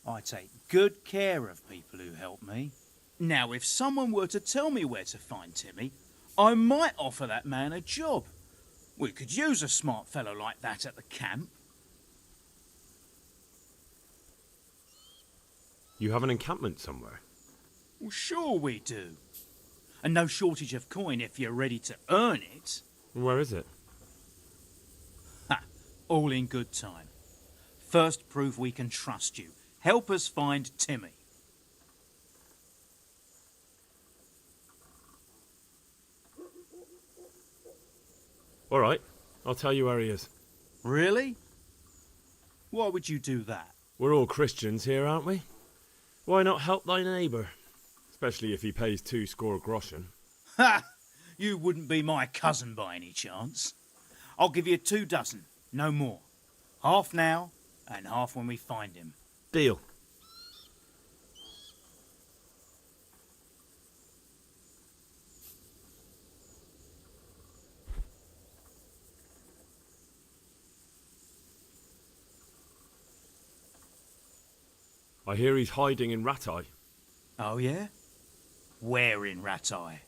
I take good care of people who help me. Now, if someone were to tell me where to find Timmy, I might offer that man a job. We could use a smart fellow like that at the camp.
You have an encampment somewhere?
Well, sure we do. And no shortage of coin if you're ready to earn it.
Where is it?
Ha! All in good time. First proof we can trust you. Help us find Timmy.
All right, I'll tell you where he is.
Really? Why would you do that?
We're all Christians here, aren't we? Why not help thy neighbour? Especially if he pays 2 groschen.
Ha! You wouldn't be my cousin by any chance. I'll give you 2 dozen, no more. Half now, and half when we find him.
Deal. I hear he's hiding in Ratai.
Oh, yeah? Where in Ratai?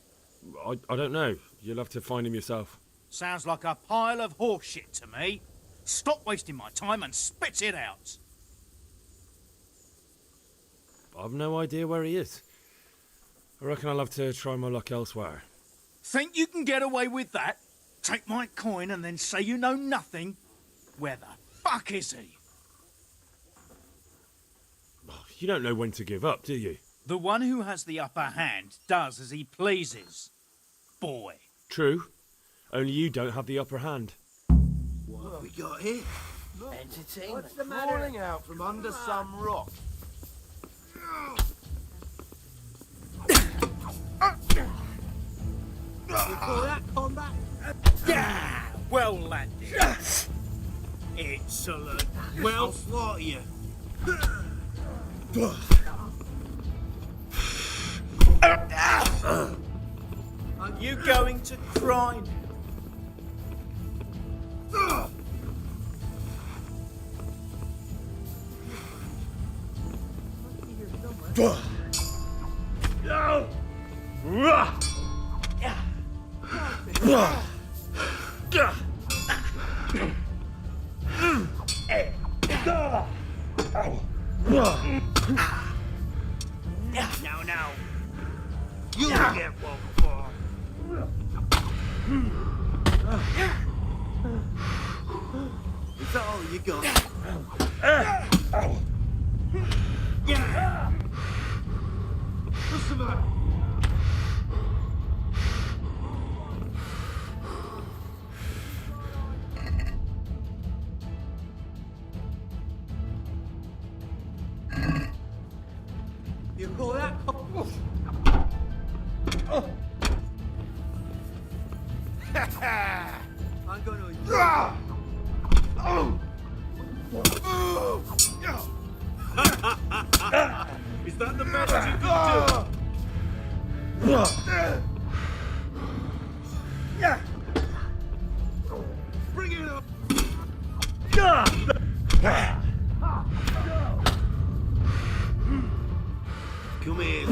I don't know. You'll have to find him yourself.
Sounds like a pile of horseshit to me. Stop wasting my time and spit it out.
I've no idea where he is. I reckon I'll have to try my luck elsewhere.
Think you can get away with that? Take my coin and then say you know nothing? Where the fuck is he?
You don't know when to give up, do you?
The one who has the upper hand does as he pleases. Boy.
True. Only you don't have the upper hand.
What have we got here?
Entertainment. What's the matter? Crawling out from under some rock. You call that combat?
Yeah, well landed. Excellent. Well, slaughter you. Are you going to cry? Now. You get one for.
Is that all you got? What's the matter? You call that? I'm gonna.
Is that the best you can do? Bring it up! Come here,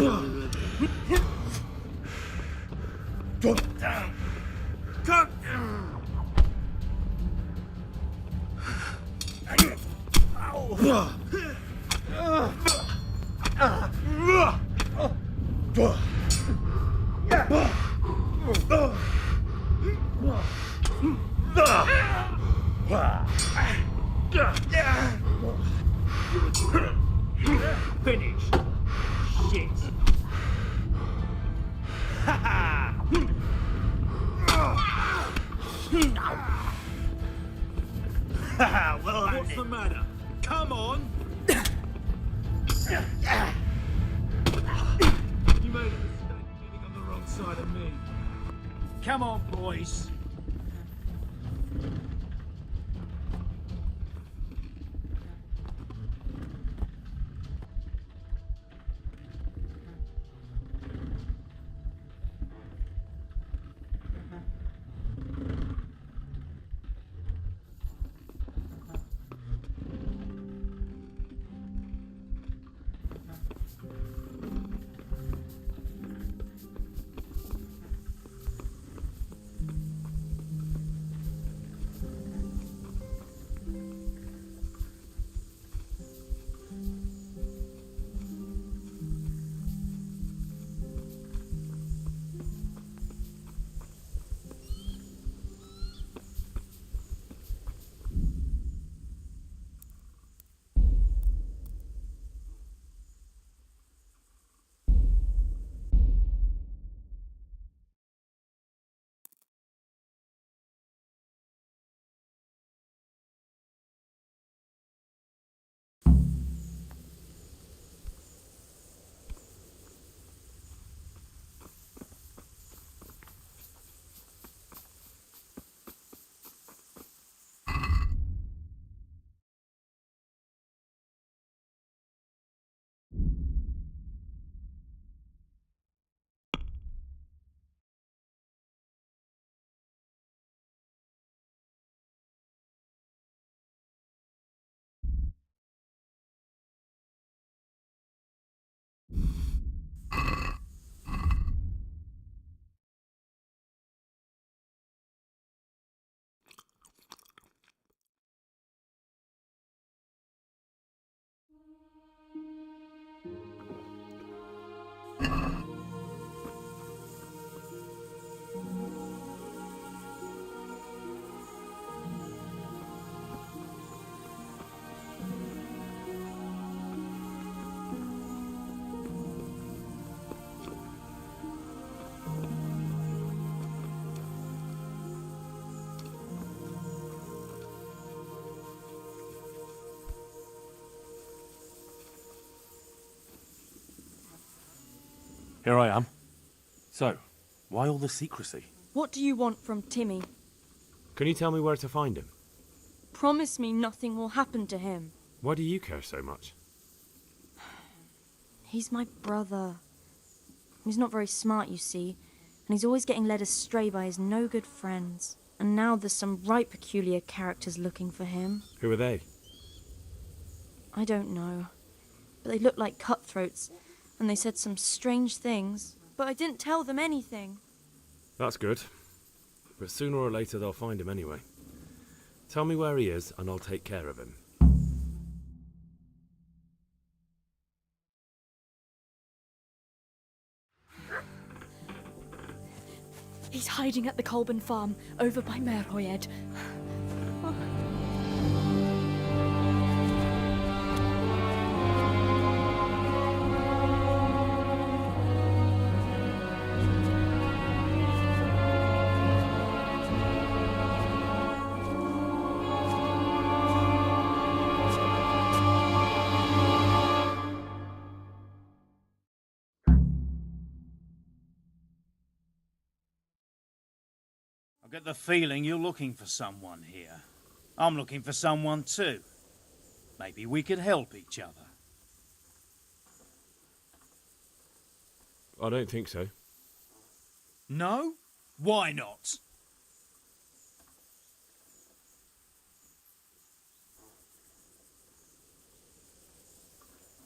down! Cut! Finished. Shit. Well, what's the matter? Come on. You made a mistake getting on the wrong side of me.
Come on, boys.
Here I am. So, why all the secrecy?
What do you want from Timmy?
Can you tell me where to find him?
Promise me nothing will happen to him.
Why do you care so much?
He's my brother. He's not very smart, you see, and he's always getting led astray by his no-good friends. And now there's some right peculiar characters looking for him.
Who are they?
I don't know, but they look like cutthroats, and they said some strange things, but I didn't tell them anything.
That's good. But sooner or later they'll find him anyway. Tell me where he is and I'll take care of him.
He's hiding at the Colburn farm, over by Merhoyed.
I get the feeling you're looking for someone here. I'm looking for someone too. Maybe we could help each other.
I don't think so.
No? Why not?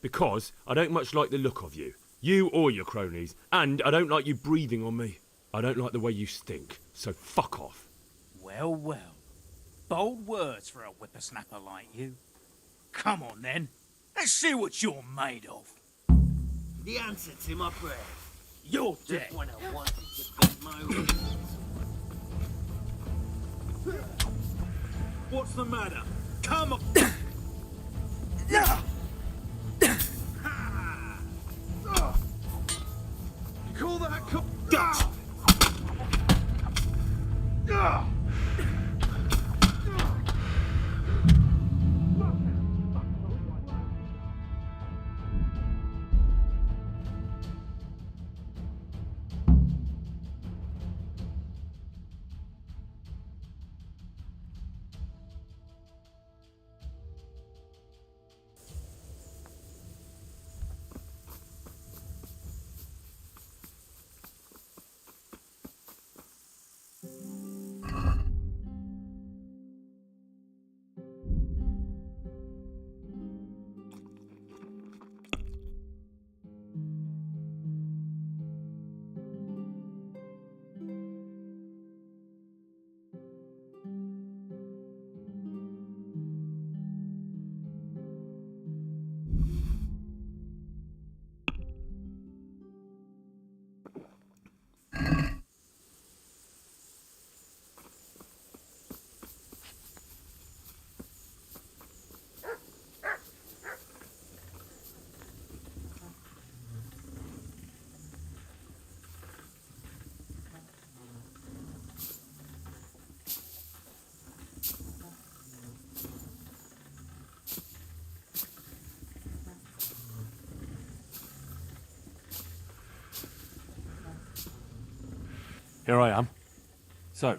Because I don't much like the look of you. You or your cronies. And I don't like you breathing on me. I don't like the way you stink. So fuck off.
Well, well. Bold words for a whippersnapper like you. Come on, then. Let's see what you're made of.
The answer to my prayer.
You're dead.
Just when I wanted to bend my wings.
What's the matter? Come on! You call that Gotcha!
Here I am. So,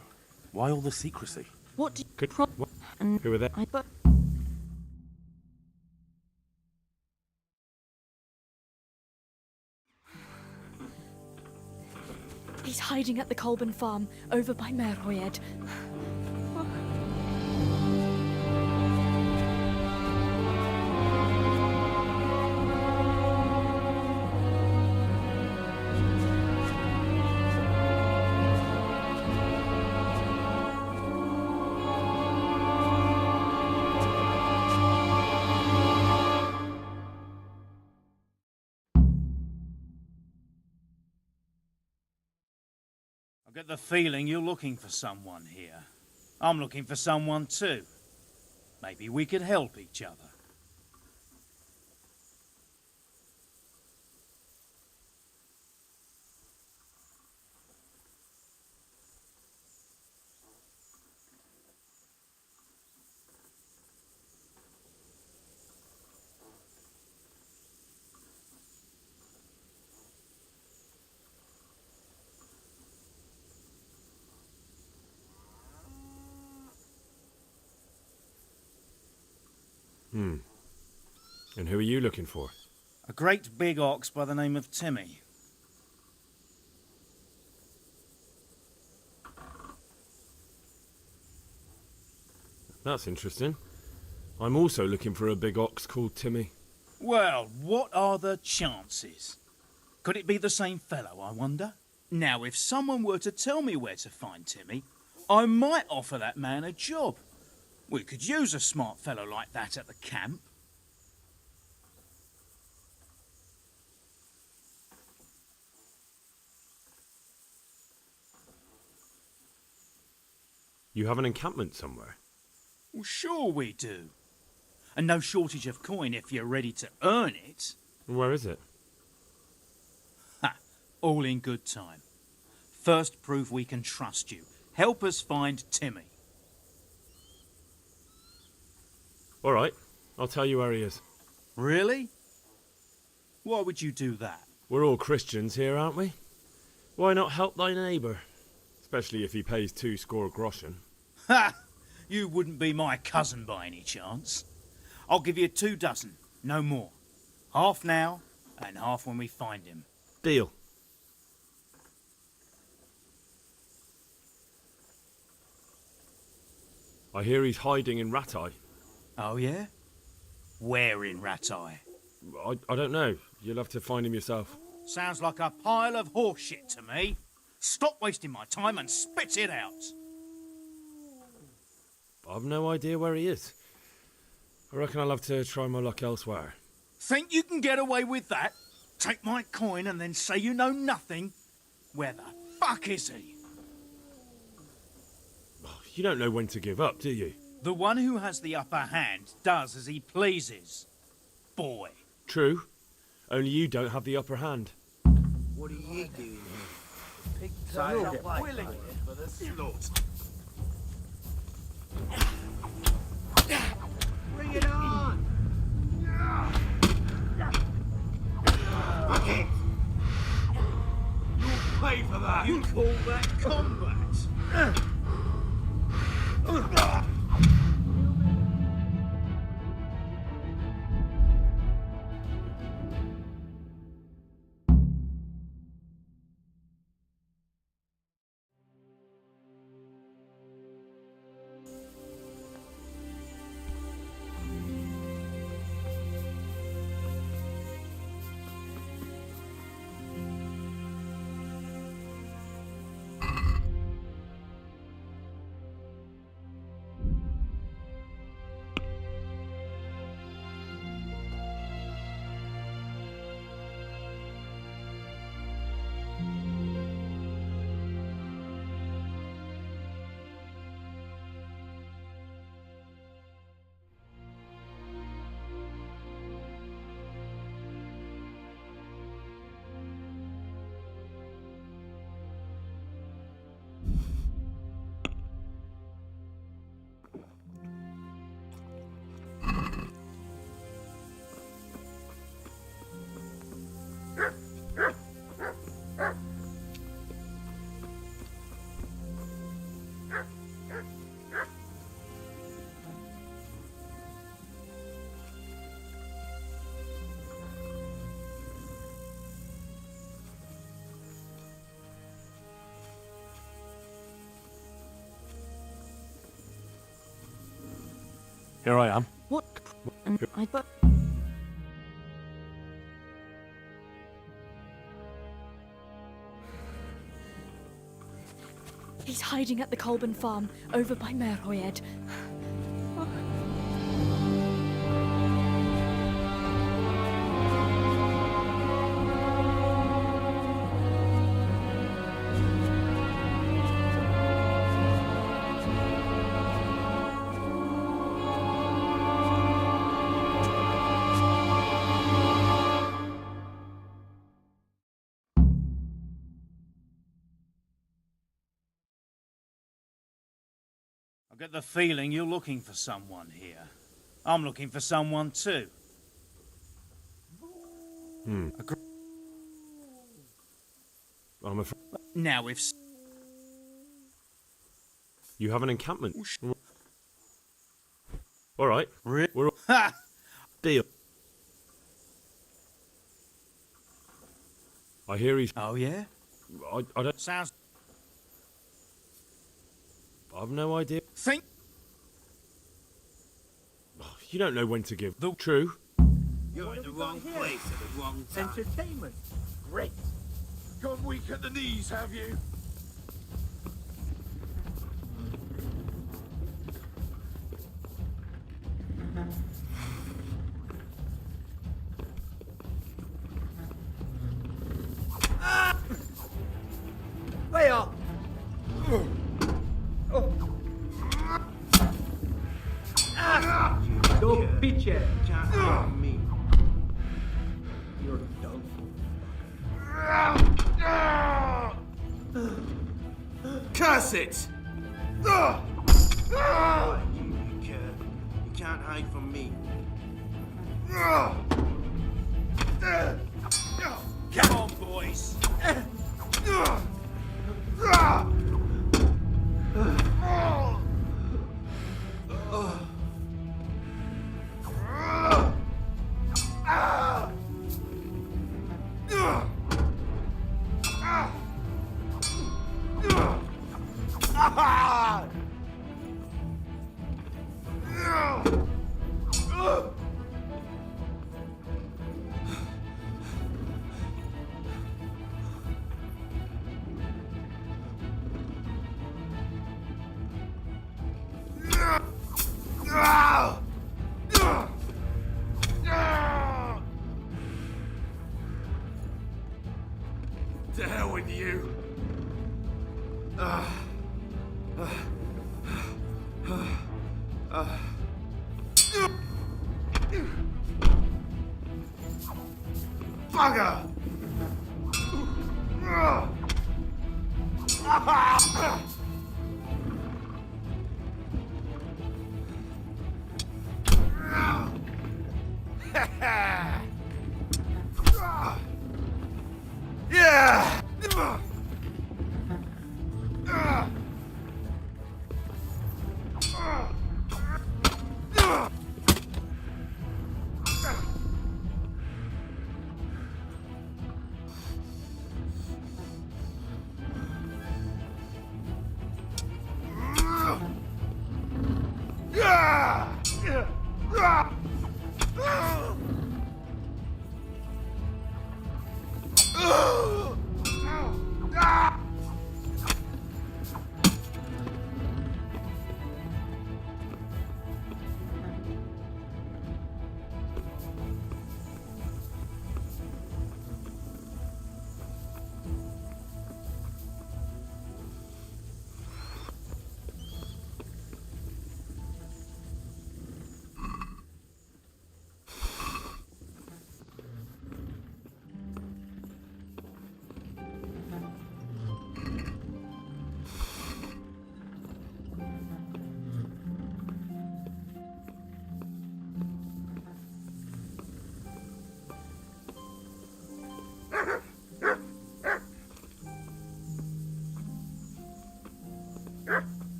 why all the secrecy?
What did
What? Who are they?
He's hiding at the Colburn farm over by Merhoyed.
I get the feeling you're looking for someone here. I'm looking for someone too. Maybe we could help each other.
And who are you looking for?
A great big ox by the name of Timmy.
That's interesting. I'm also looking for a big ox called Timmy.
Well, what are the chances? Could it be the same fellow, I wonder? Now, if someone were to tell me where to find Timmy, I might offer that man a job. We could use a smart fellow like that at the camp.
You have an encampment somewhere?
Well, sure we do. And no shortage of coin if you're ready to earn it.
Where is it?
Ha! All in good time. First, prove we can trust you. Help us find Timmy.
All right, I'll tell you where he is.
Really? Why would you do that?
We're all Christians here, aren't we? Why not help thy neighbour? Especially if he pays 2 score groschen.
Ha! You wouldn't be my cousin by any chance. I'll give you 2 dozen, no more. Half now, and half when we find him.
Deal. I hear he's hiding in Rattay.
Oh, yeah? Where in Rattay?
I don't know. You'll have to find him yourself.
Sounds like a pile of horse shit to me. Stop wasting my time and spit it out.
I've no idea where he is. I reckon I'll have to try my luck elsewhere.
Think you can get away with that? Take my coin and then say you know nothing? Where the fuck is he?
You don't know when to give up, do you?
The one who has the upper hand does as he pleases. Boy.
True. Only you don't have the upper hand.
What are you doing here? Pigs are up willingly for the slaughter. Bring it on! Fuck it! You'll pay for that! You call that combat?
Here I am.
What?
He's hiding at the Colburn farm, over by Merhoyed.
I get the feeling you're looking for someone here. I'm looking for someone too.
I'm afraid
Now if...
you have an encampment. All right. We're
Ha!
deal. I hear he's...
Oh, yeah?
I don't...
Sounds...
I've no idea.
Think...
You don't know when to give. True.
You're in the wrong place at the wrong time. Entertainment. Great. Gone weak at the knees, have you? Way up! Don't bitch it. Can't harm me. You're done for. Curse it! You can't hide from me. Come on, boys. To hell with you. Bugger! Yeah! Yeah!